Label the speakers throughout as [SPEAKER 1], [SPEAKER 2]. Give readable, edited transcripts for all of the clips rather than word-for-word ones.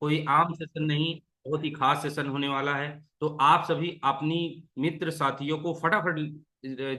[SPEAKER 1] कोई आम सेशन नहीं, बहुत ही खास सेशन होने वाला है। तो आप सभी अपनी मित्र साथियों को फटाफट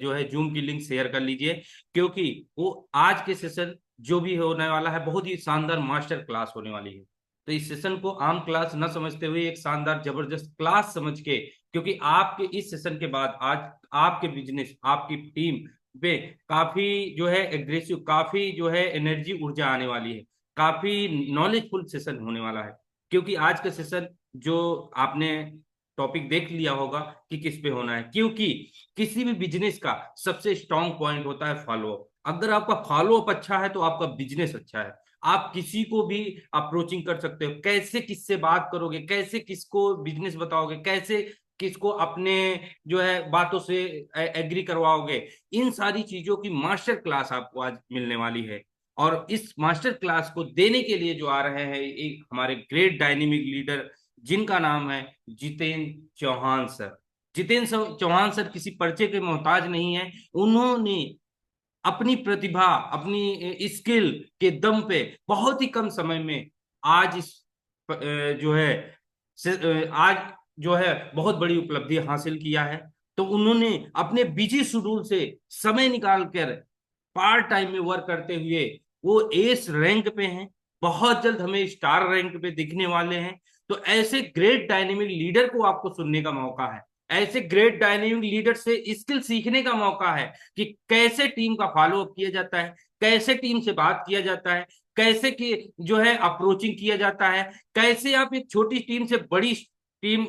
[SPEAKER 1] जो है जूम की लिंक शेयर कर लीजिए, क्योंकि वो आज के सेशन जो भी होने वाला है बहुत ही शानदार मास्टर क्लास होने वाली है। तो इस सेशन को आम क्लास न समझते हुए एक शानदार जबरदस्त क्लास समझ के, क्योंकि आपके इस सेशन के बाद आज आपके बिजनेस, आपकी टीम पे काफी जो है एग्रेसिव, काफी जो है एनर्जी, ऊर्जा आने वाली है। काफी नॉलेजफुल सेशन होने वाला है, क्योंकि आज का सेशन जो आपने टॉपिक देख लिया होगा कि किस पे होना है। क्योंकि किसी भी बिजनेस का सबसे स्ट्रांग पॉइंट होता है फॉलो अप। अगर आपका फॉलो अप अच्छा है तो आपका बिजनेस अच्छा है। आप किसी को भी अप्रोचिंग कर सकते हो, कैसे किससे बात करोगे, कैसे किसको बिजनेस बताओगे, कैसे किसको अपने जो है बातों से एग्री करवाओगे। इन सारी चीजों की मास्टर क्लास आपको आज मिलने वाली है। और इस मास्टर क्लास को देने के लिए जो आ रहे हैं एक हमारे ग्रेट डायनेमिक लीडर, जिनका नाम है जितेंद्र चौहान सर। चौहान सर किसी परिचय के मोहताज नहीं है। उन्होंने अपनी प्रतिभा, अपनी स्किल के दम पे बहुत ही कम समय में आज इस जो है आज जो है बहुत बड़ी उपलब्धि हासिल किया है। तो उन्होंने अपने बिजी शेड्यूल से समय निकाल कर पार्ट टाइम में वर्क करते हुए वो एस रैंक पे हैं। बहुत जल्द हमें स्टार रैंक पे दिखने वाले हैं। तो ऐसे ग्रेट डायनेमिक लीडर को आपको सुनने का मौका है। ऐसे ग्रेट डायनेमिक लीडर से स्किल सीखने का मौका है कि कैसे टीम का फॉलो अप किया जाता है, कैसे टीम से बात किया जाता है, कैसे कि जो है अप्रोचिंग किया जाता है, कैसे आप एक छोटी टीम से बड़ी टीम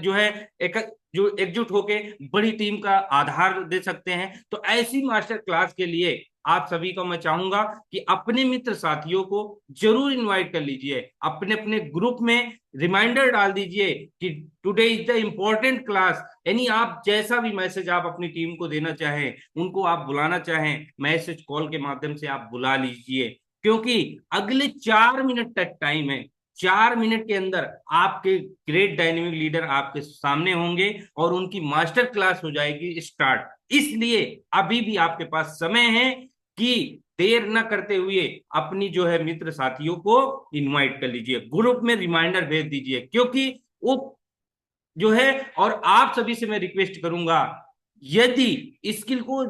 [SPEAKER 1] जो है एक जो एकजुट होके बड़ी टीम का आधार दे सकते हैं। तो ऐसी मास्टर क्लास के लिए आप सभी को मैं चाहूंगा कि अपने मित्र साथियों को जरूर इनवाइट कर लीजिए, अपने अपने ग्रुप में रिमाइंडर डाल दीजिए कि today is the important class. यानी आप जैसा भी मैसेज आप अपनी टीम को देना चाहें, उनको आप बुलाना चाहें, मैसेज कॉल के माध्यम से आप बुला लीजिए, क्योंकि अगले 4 मिनट तक टाइम है। 4 मिनट के अंदर आपके ग्रेट डायनेमिक लीडर आपके सामने होंगे और उनकी मास्टर क्लास हो जाएगी स्टार्ट। इसलिए अभी भी आपके पास समय है कि देर न करते हुए अपनी जो है मित्र साथियों को इनवाइट कर लीजिए, ग्रुप में रिमाइंडर भेज दीजिए, क्योंकि वो जो है। और आप सभी से मैं रिक्वेस्ट करूंगा, यदि स्किल को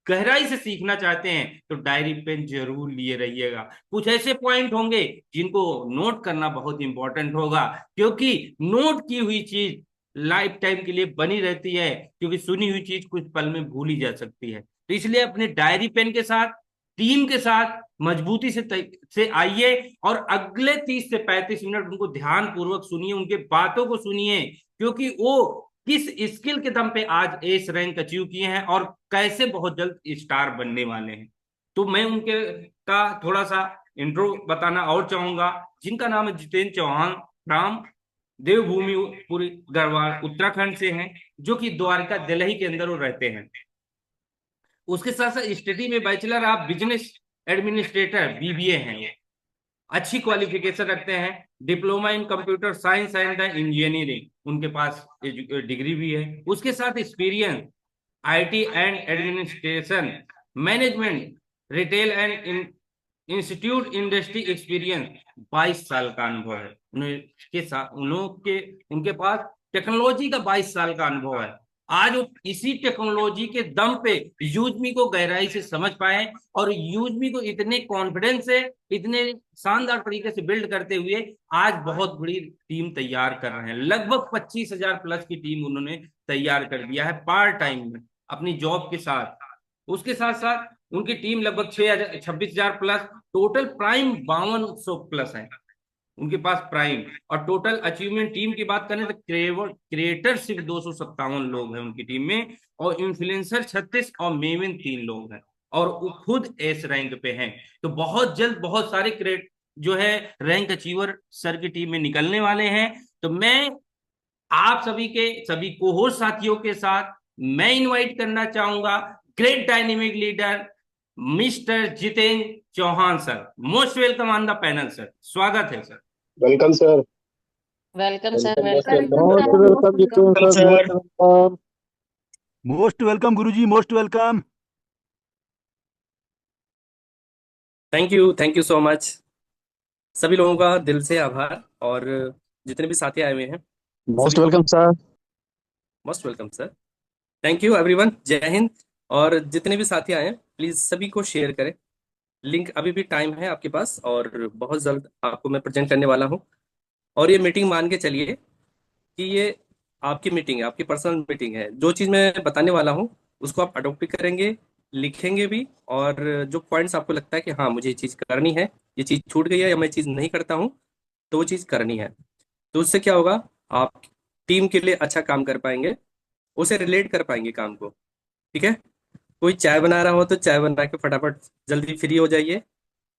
[SPEAKER 1] गहराई से सीखना चाहते हैं तो डायरी पेन जरूर लिए रहिएगा। कुछ ऐसे पॉइंट होंगे जिनको नोट करना बहुत इंपॉर्टेंट होगा, क्योंकि नोट की हुई चीज लाइफ टाइम के लिए बनी रहती है, क्योंकि सुनी हुई चीज कुछ पल में भूली जा सकती है। तो इसलिए अपने डायरी पेन के साथ, टीम के साथ मजबूती से आइए और अगले 30 से 35 मिनट उनको ध्यान पूर्वक सुनिए, उनके बातों को सुनिए, क्योंकि वो किस स्किल के दम पे आज एस रैंक अचीव किए हैं और कैसे बहुत जल्द स्टार बनने वाले हैं। तो मैं उनके का थोड़ा सा इंट्रो बताना और चाहूंगा, जिनका नाम है जितेंद्र चौहान फ्राम देवभूमि पूरी गढ़वाल उत्तराखंड से हैं, जो कि द्वारका दिल्ली के अंदर वो रहते हैं। उसके साथ साथ स्टडी में bachelor of business administrator BBA हैं वो। अच्छी क्वालिफिकेशन रखते हैं, diploma in computer science and engineering उनके पास डिग्री भी है। उसके साथ experience IT and administration management, retail and institute industry experience 22 साल का अनुभव है उनके साथ। उनके पास टेक्नोलॉजी का 22 साल का अनुभव है। आज वो इसी टेक्नोलॉजी के दम पे यूजमी को गहराई से समझ पाए और यूजमी को इतने कॉन्फिडेंस से, इतने शानदार तरीके से बिल्ड करते हुए आज बहुत बड़ी टीम तैयार कर रहे हैं। लगभग 25,000 प्लस की टीम उन्होंने तैयार कर दिया है पार्ट टाइम में अपनी जॉब के साथ। उसके साथ साथ उनकी टीम लगभग 26,000 प्लस, टोटल प्राइम 5200 प्लस है उनके पास प्राइम। और टोटल अचीवमेंट टीम की बात करें तो क्रिएटर सिर्फ 257 लोग हैं उनकी टीम में, और इन्फ्लुएंसर 36 और मेवन 3 लोग हैं, और वो खुद एस रैंक पे हैं। तो बहुत जल्द बहुत सारे क्रिएट जो है रैंक अचीवर सर की टीम में निकलने वाले हैं। तो मैं आप सभी के सभी कोहोर साथियों के साथ मैं इनवाइट करना चाहूंगा great dynamic leader mister Jitendra Chauhan sir. Most welcome on the panel sir, स्वागत है sir.
[SPEAKER 2] Welcome sir.
[SPEAKER 3] Welcome sir,
[SPEAKER 2] welcome most
[SPEAKER 3] welcome.
[SPEAKER 2] Welcome
[SPEAKER 4] most
[SPEAKER 2] sir.
[SPEAKER 4] Welcome Jitendra sir, most welcome.
[SPEAKER 5] Most welcome guruji, most welcome.
[SPEAKER 6] Thank you so much.
[SPEAKER 2] सभी लोगों का दिल से आभार। और जितने भी साथी आए हुए हैं सभी
[SPEAKER 4] मोस्ट
[SPEAKER 2] को
[SPEAKER 4] welcome sir.
[SPEAKER 2] Most welcome sir. Thank you everyone, जय हिंद। और जितने भी साथी आए हैं प्लीज सभी को शेयर करें। लिंक अभी भी टाइम है आपके पास, और बहुत जल्द आपको मैं प्रेजेंट करने वाला हूँ। और ये मीटिंग मान के चलिए कि ये आपकी मीटिंग है, आपकी पर्सनल मीटिंग है। जो चीज़ मैं बताने वाला हूँ उसको आप अडोप्ट भी करेंगे, लिखेंगे भी। और जो पॉइंट्स आपको लगता है कि हाँ मुझे ये चीज़ करनी है, ये चीज़ छूट गई है या मैं चीज़ नहीं करता हूँ, तो वो चीज़ करनी है। तो उससे क्या होगा, आप टीम के लिए अच्छा काम कर पाएंगे, उसे रिलेट कर पाएंगे काम को। ठीक है। कोई चाय बना रहा हो तो चाय बना के फटाफट जल्दी फ्री हो जाइए।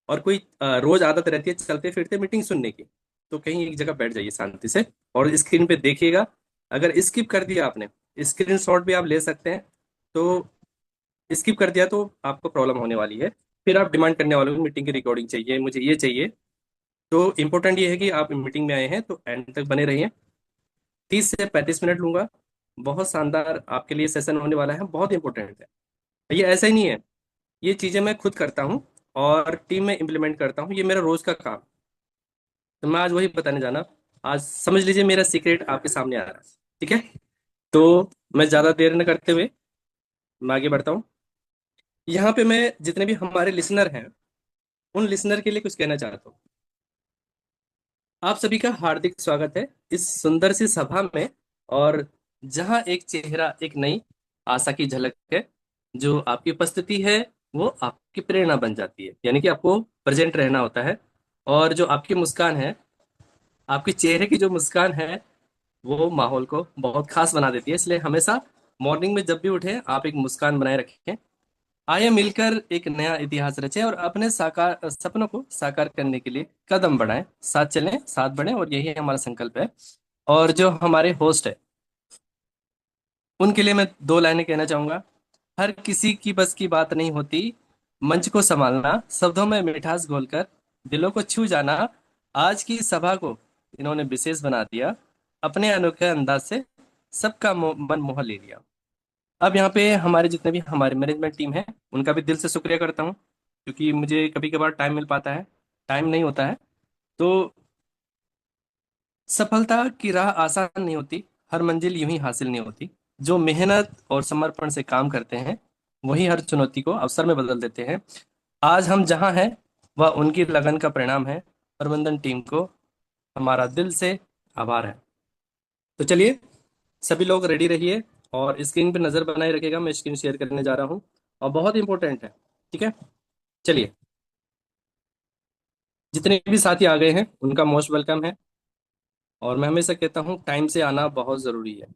[SPEAKER 2] और कोई रोज आदत रहती है चलते फिरते मीटिंग सुनने की, तो कहीं एक जगह बैठ जाइए शांति से और स्क्रीन पे देखिएगा। अगर स्किप कर दिया आपने, स्क्रीन शॉट भी आप ले सकते हैं। तो स्किप कर दिया तो आपको प्रॉब्लम होने वाली है। फिर आप डिमांड करने वाले हो मीटिंग की रिकॉर्डिंग चाहिए, मुझे ये चाहिए। तो इम्पोर्टेंट ये है कि आप मीटिंग में आए हैं तो एंड तक बने रहिए। 30 से 35 मिनट लूंगा। बहुत शानदार आपके लिए सेशन होने वाला है, बहुत इंपॉर्टेंट है। ये ऐसा ही नहीं है, ये चीजें मैं खुद करता हूँ और टीम में इम्प्लीमेंट करता हूँ, ये मेरा रोज का काम। तो मैं आज वही बताने जाना। आज समझ लीजिए मेरा सीक्रेट आपके सामने आ रहा है। ठीक है। तो मैं ज्यादा देर न करते हुए मैं आगे बढ़ता हूँ। यहाँ पे मैं जितने भी हमारे लिसनर हैं उन लिसनर के लिए कुछ कहना चाहता हूँ। आप सभी का हार्दिक स्वागत है इस सुंदर सी सभा में। और जहाँ एक चेहरा एक नई आशा की झलक है, जो आपकी उपस्थिति है वो आपकी प्रेरणा बन जाती है, यानी कि आपको प्रेजेंट रहना होता है। और जो आपकी मुस्कान है, आपके चेहरे की जो मुस्कान है, वो माहौल को बहुत खास बना देती है। इसलिए हमेशा मॉर्निंग में जब भी उठे आप एक मुस्कान बनाए रखें। आइए मिलकर एक नया इतिहास रचें और अपने साकार सपनों को साकार करने के लिए कदम बढ़ाएं। साथ चलें, साथ बढ़ें, और यही हमारा संकल्प है। और जो हमारे होस्ट है उनके लिए मैं दो लाइनें कहना चाहूंगा। हर किसी की बस की बात नहीं होती मंच को संभालना, शब्दों में मिठास घोलकर दिलों को छू जाना। आज की सभा को इन्होंने विशेष बना दिया, अपने अनोखे अंदाज से सबका मन मोह ले लिया। अब यहाँ पे हमारे जितने भी हमारे मैनेजमेंट टीम है उनका भी दिल से शुक्रिया करता हूँ, क्योंकि मुझे कभी कभार टाइम मिल पाता है, टाइम नहीं होता है। तो सफलता की राह आसान नहीं होती, हर मंजिल यूं ही हासिल नहीं होती। जो मेहनत और समर्पण से काम करते हैं वही हर चुनौती को अवसर में बदल देते हैं। आज हम जहां हैं वह उनकी लगन का परिणाम है। प्रबंधन टीम को हमारा दिल से आभार है। तो चलिए सभी लोग रेडी रहिए और स्क्रीन पे नजर बनाए रखिएगा, मैं स्क्रीन शेयर करने जा रहा हूँ और बहुत इंपॉर्टेंट है। ठीक है। चलिए, जितने भी साथी आ गए हैं उनका मोस्ट वेलकम है। और मैं हमेशा कहता हूँ टाइम से आना बहुत जरूरी है।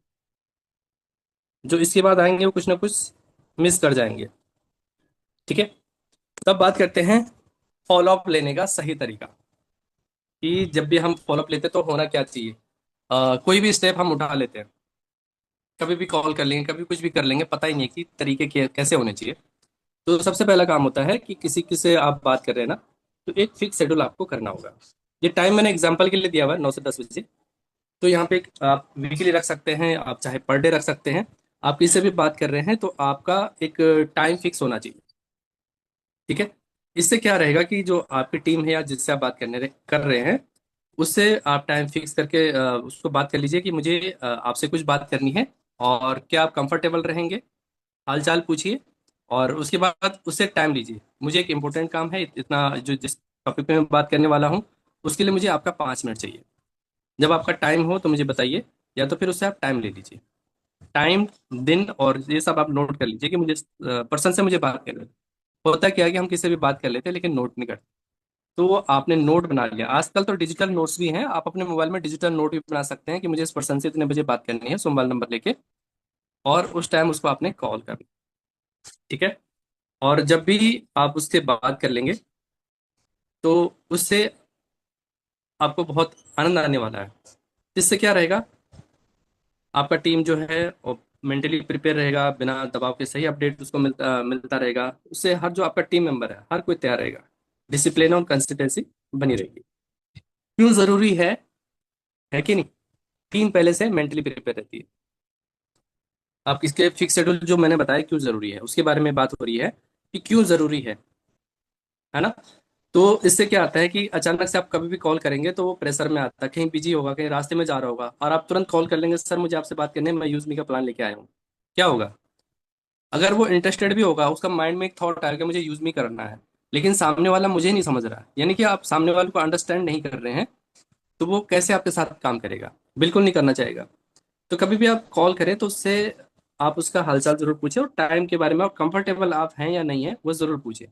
[SPEAKER 2] जो इसके बाद आएंगे वो कुछ ना कुछ मिस कर जाएंगे। ठीक है। तब बात करते हैं फॉलो अप लेने का सही तरीका, कि जब भी हम फॉलो अप लेते हैं तो होना क्या चाहिए। कोई भी स्टेप हम उठा लेते हैं, कभी भी कॉल कर लेंगे, कभी कुछ भी कर लेंगे, पता ही नहीं है कि तरीके कैसे होने चाहिए। तो सबसे पहला काम होता है कि किसी किसी से आप बात कर रहे हैं ना, तो एक फिक्स शेड्यूल आपको करना होगा। ये टाइम मैंने एग्जांपल के लिए दिया हुआ है 9 से 10 बजे। तो यहाँ पे आप वीकली रख सकते हैं, आप चाहे पर डे रख सकते हैं। आप किसी से भी बात कर रहे हैं तो आपका एक टाइम फिक्स होना चाहिए। ठीक है। इससे क्या रहेगा कि जो आपकी टीम है या जिससे आप बात कर रहे हैं उससे आप टाइम फिक्स करके उसको बात कर लीजिए कि मुझे आपसे कुछ बात करनी है। और क्या आप कंफर्टेबल रहेंगे, हालचाल पूछिए। और उसके बाद उससे टाइम लीजिए, मुझे एक इम्पोर्टेंट काम है, इतना जो जिस टॉपिक पे मैं बात करने वाला हूँ उसके लिए मुझे आपका 5 मिनट चाहिए। जब आपका टाइम हो तो मुझे बताइए, या तो फिर उससे आप टाइम ले लीजिए। टाइम, दिन और ये सब आप नोट कर लीजिए कि मुझे पर्सन से मुझे बात करनी है। होता क्या है कि हम किसी से भी बात कर लेते हैं लेकिन नोट नहीं करते। तो वो आपने नोट बना लिया, आजकल तो डिजिटल नोट्स भी हैं, आप अपने मोबाइल में डिजिटल नोट भी बना सकते हैं कि मुझे इस पर्सन से इतने बजे बात करनी है, सो मोबाइल नंबर लेके, और उस टाइम उसको आपने कॉल करना। ठीक है। और जब भी आप उससे बात कर लेंगे तो उससे आपको बहुत आनंद आने वाला है। इससे क्या रहेगा, आपका टीम जो है मेंटली प्रिपेयर रहेगा, बिना दबाव के सही अपडेट उसको मिलता मिलता रहेगा। उससे हर जो आपका टीम मेंबर है हर कोई तैयार रहेगा, डिसिप्लिन और कंसिस्टेंसी बनी रहेगी। क्यों जरूरी है कि नहीं, टीम पहले से मेंटली प्रिपेयर रहती है। आप इसके फिक्स शेड्यूल जो मैंने बताया क्यों जरूरी है उसके बारे में बात हो रही है कि क्यों जरूरी है ना। तो इससे क्या आता है कि अचानक से आप कभी भी कॉल करेंगे तो वो प्रेशर में आता है, कहीं बिजी होगा, कहीं रास्ते में जा रहा होगा, और आप तुरंत कॉल कर लेंगे, सर मुझे आपसे बात करनी है, मैं यूजमी का प्लान लेके आया हूँ। क्या होगा? अगर वो इंटरेस्टेड भी होगा, उसका माइंड में एक थॉट आएगा कि मुझे यूज मी करना है, लेकिन सामने वाला मुझे नहीं समझ रहा, यानी कि आप सामने वाले को अंडरस्टैंड नहीं कर रहे हैं, तो वो कैसे आपके साथ काम करेगा? बिल्कुल नहीं करना चाहेगा। तो कभी भी आप कॉल करें तो उससे आप उसका हालचाल जरूर पूछें, और टाइम के बारे में, और कंफर्टेबल आप हैं या नहीं है वो जरूर पूछें।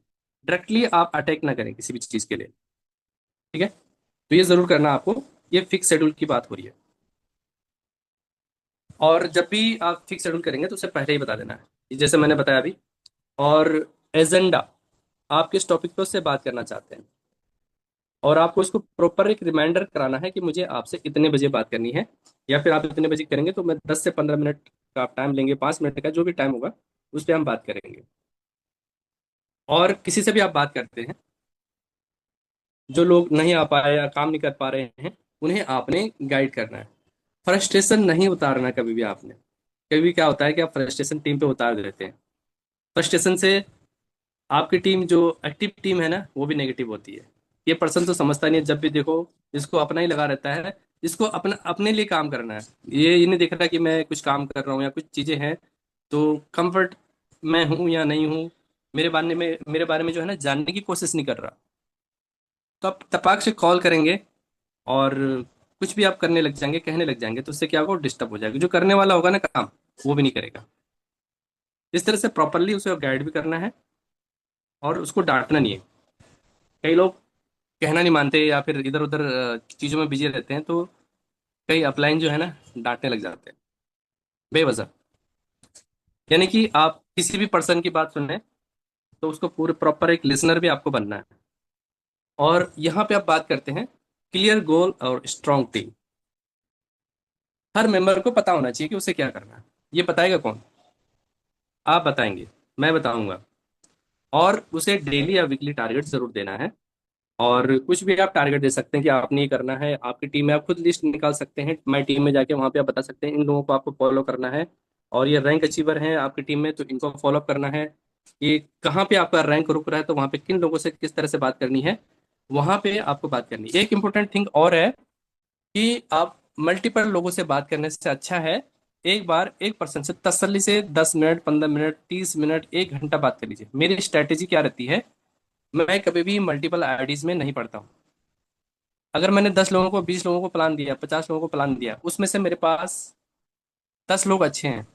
[SPEAKER 2] डायरेक्टली आप अटैक ना करें किसी भी चीज़ के लिए। ठीक है? तो ये जरूर करना आपको। ये फिक्स शेड्यूल की बात हो रही है, और जब भी आप फिक्स शेड्यूल करेंगे तो उससे पहले ही बता देना है, जैसे मैंने बताया अभी। और एजेंडा, आप किस टॉपिक पे उससे बात करना चाहते हैं, और आपको उसको प्रॉपर एक रिमाइंडर कराना है कि मुझे आपसे इतने बजे बात करनी है, या फिर आप इतने बजे करेंगे तो मैं 10 से 15 मिनट का आप टाइम लेंगे, 5 मिनट का जो भी टाइम होगा उस पर हम बात करेंगे। और किसी से भी आप बात करते हैं, जो लोग नहीं आ पाए या काम नहीं कर पा रहे हैं, उन्हें आपने गाइड करना है। फ्रस्ट्रेशन नहीं उतारना कभी भी आपने। कभी भी क्या होता है कि आप फ्रस्ट्रेशन टीम पे उतार देते हैं। फ्रस्ट्रेशन से आपकी टीम, जो एक्टिव टीम है ना, वो भी नेगेटिव होती है। ये पर्सन तो समझता नहीं है, जब भी देखो इसको अपना ही लगा रहता है, इसको अपना अपने लिए काम करना है। ये नहीं देख रहा कि मैं कुछ काम कर रहा हूँ या कुछ चीजें हैं, तो कंफर्ट मैं हूँ या नहीं हूँ, मेरे बारे में जो है ना, जानने की कोशिश नहीं कर रहा। तो आप तपाक से कॉल करेंगे, और कुछ भी आप करने लग जाएंगे, कहने लग जाएंगे, तो उससे क्या होगा, डिस्टर्ब हो जाएगा। जो करने वाला होगा ना काम, वो भी नहीं करेगा। इस तरह से प्रॉपरली उसे गाइड भी करना है, और उसको डांटना नहीं है। कई लोग कहना नहीं मानते, या फिर इधर उधर चीजों में बिजी रहते हैं, तो कई अपलाइन जो है ना, डांटने लग जाते हैं बेवजह। यानी कि आप किसी भी पर्सन की बात सुने तो उसको पूरे प्रॉपर एक लिसनर भी आपको बनना है। और यहाँ पे आप बात करते हैं क्लियर गोल और स्ट्रॉन्ग टीम। हर मेंबर को पता होना चाहिए कि उसे क्या करना है। ये बताएगा कौन? आप बताएंगे, मैं बताऊंगा। और उसे डेली या वीकली टारगेट जरूर देना है। और कुछ भी आप टारगेट दे सकते हैं कि आपने ये करना है, आपकी टीम में आप खुद लिस्ट निकाल सकते हैं, माई टीम में जाके वहां पे आप बता सकते हैं इन लोगों को आपको फॉलो करना है, और ये रैंक अचीवर हैं आपकी टीम में तो इनको फॉलो करना है। ये कहाँ पे आपका रैंक रुक रहा है, तो वहां पे किन लोगों से किस तरह से बात करनी है, वहां पे आपको बात करनी है। एक इंपॉर्टेंट थिंग और है कि आप मल्टीपल लोगों से बात करने से अच्छा है एक बार एक पर्सन से तसल्ली से 10 मिनट, 15 मिनट, 30 मिनट, 1 घंटा बात कर लीजिए। मेरी स्ट्रैटेजी क्या रहती है, मैं कभी भी मल्टीपल आईडीज में नहीं पढ़ता हूँ। अगर मैंने 10 लोगों को, 20 लोगों को प्लान दिया, 50 लोगों को प्लान दिया, उसमें से मेरे पास 10 लोग अच्छे हैं,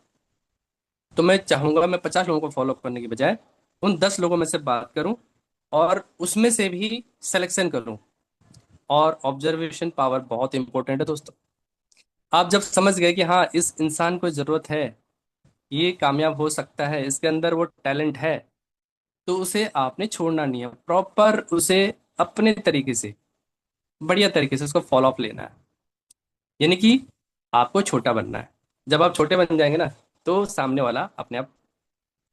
[SPEAKER 2] तो मैं चाहूंगा मैं 50 लोगों को फॉलो करने की बजाय उन 10 लोगों में से बात करूं, और उसमें से भी सिलेक्शन करूं। और ऑब्जर्वेशन पावर बहुत इंपॉर्टेंट है दोस्तों। आप जब समझ गए कि हाँ इस इंसान को जरूरत है, ये कामयाब हो सकता है, इसके अंदर वो टैलेंट है, तो उसे आपने छोड़ना नहीं है। प्रॉपर उसे अपने तरीके से, बढ़िया तरीके से उसको फॉलो अप लेना है। यानी कि आपको छोटा बनना है। जब आप छोटे बन जाएंगे ना, तो सामने वाला अपने आप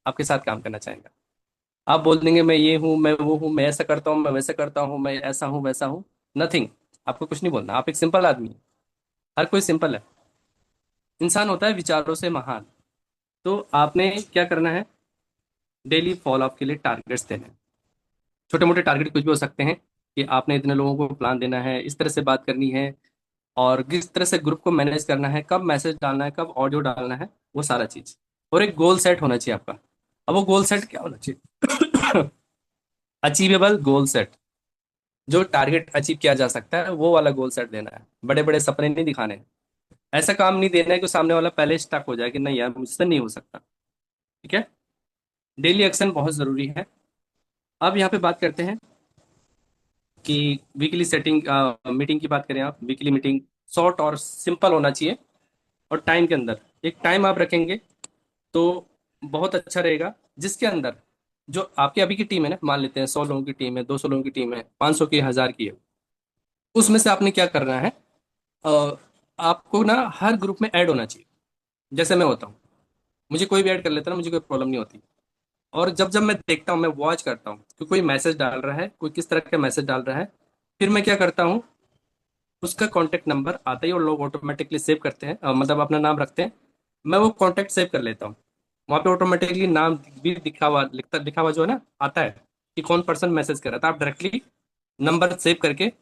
[SPEAKER 2] आपके साथ काम करना चाहेगा। आप बोल देंगे मैं ये हूँ, मैं वो हूँ, मैं ऐसा करता हूँ, मैं वैसा करता हूँ, मैं ऐसा हूँ वैसा हूँ, नथिंग। आपको कुछ नहीं बोलना, आप एक सिंपल आदमी हैं। हर कोई सिंपल है। इंसान होता है विचारों से महान। तो आपने क्या करना है, डेली फॉलो अप के लिए टारगेट्स देने हैं। छोटे मोटे टारगेट कुछ भी हो सकते हैं, कि आपने इतने लोगों को प्लान देना है, इस तरह से बात करनी है, और किस तरह से ग्रुप को मैनेज करना है, कब मैसेज डालना है, कब ऑडियो डालना है, वो सारा चीज। और एक गोल सेट होना चाहिए आपका। अब वो गोल सेट क्या होना चाहिए? अचीवेबल गोल सेट, जो टारगेट अचीव किया जा सकता है, वो वाला गोल सेट देना है। बड़े बड़े सपने नहीं दिखाने हैं। ऐसा काम नहीं देना है कि सामने वाला पहले स्टक हो जाए कि नहीं यार मुझसे नहीं हो सकता। ठीक है? डेली एक्शन बहुत जरूरी है। अब यहाँ पे बात करते हैं कि वीकली सेटिंग मीटिंग की बात करें। आप वीकली मीटिंग शॉर्ट और सिंपल होना चाहिए, और टाइम के अंदर एक टाइम आप रखेंगे तो बहुत अच्छा रहेगा, जिसके अंदर जो आपकी अभी की टीम है ना, मान लेते हैं 100 लोगों की टीम है, 200 लोगों की टीम है, 500 की, 1000 की है, उसमें से आपने क्या करना है, अ, आपको ना हर ग्रुप में ऐड होना चाहिए। जैसे मैं होता हूँ, मुझे कोई भी ऐड कर लेता है ना, मुझे कोई प्रॉब्लम नहीं होती। और जब जब मैं देखता हूँ, मैं वॉच करता हूँ कि कोई मैसेज डाल रहा है, कोई किस तरह का मैसेज डाल रहा है, फिर मैं क्या करता हूँ, उसका कॉन्टेक्ट नंबर आता ही और लोग ऑटोमेटिकली सेव करते हैं, मतलब अपना नाम रखते हैं, मैं वो कॉन्टेक्ट सेव कर लेता हूँ। वहाँ पे ऑटोमेटिकली नाम भी दिखा हुआ, लिखा हुआ जो है ना, आता है कि कौन पर्सन मैसेज कर रहा था। आप डायरेक्टली नंबर सेव करके,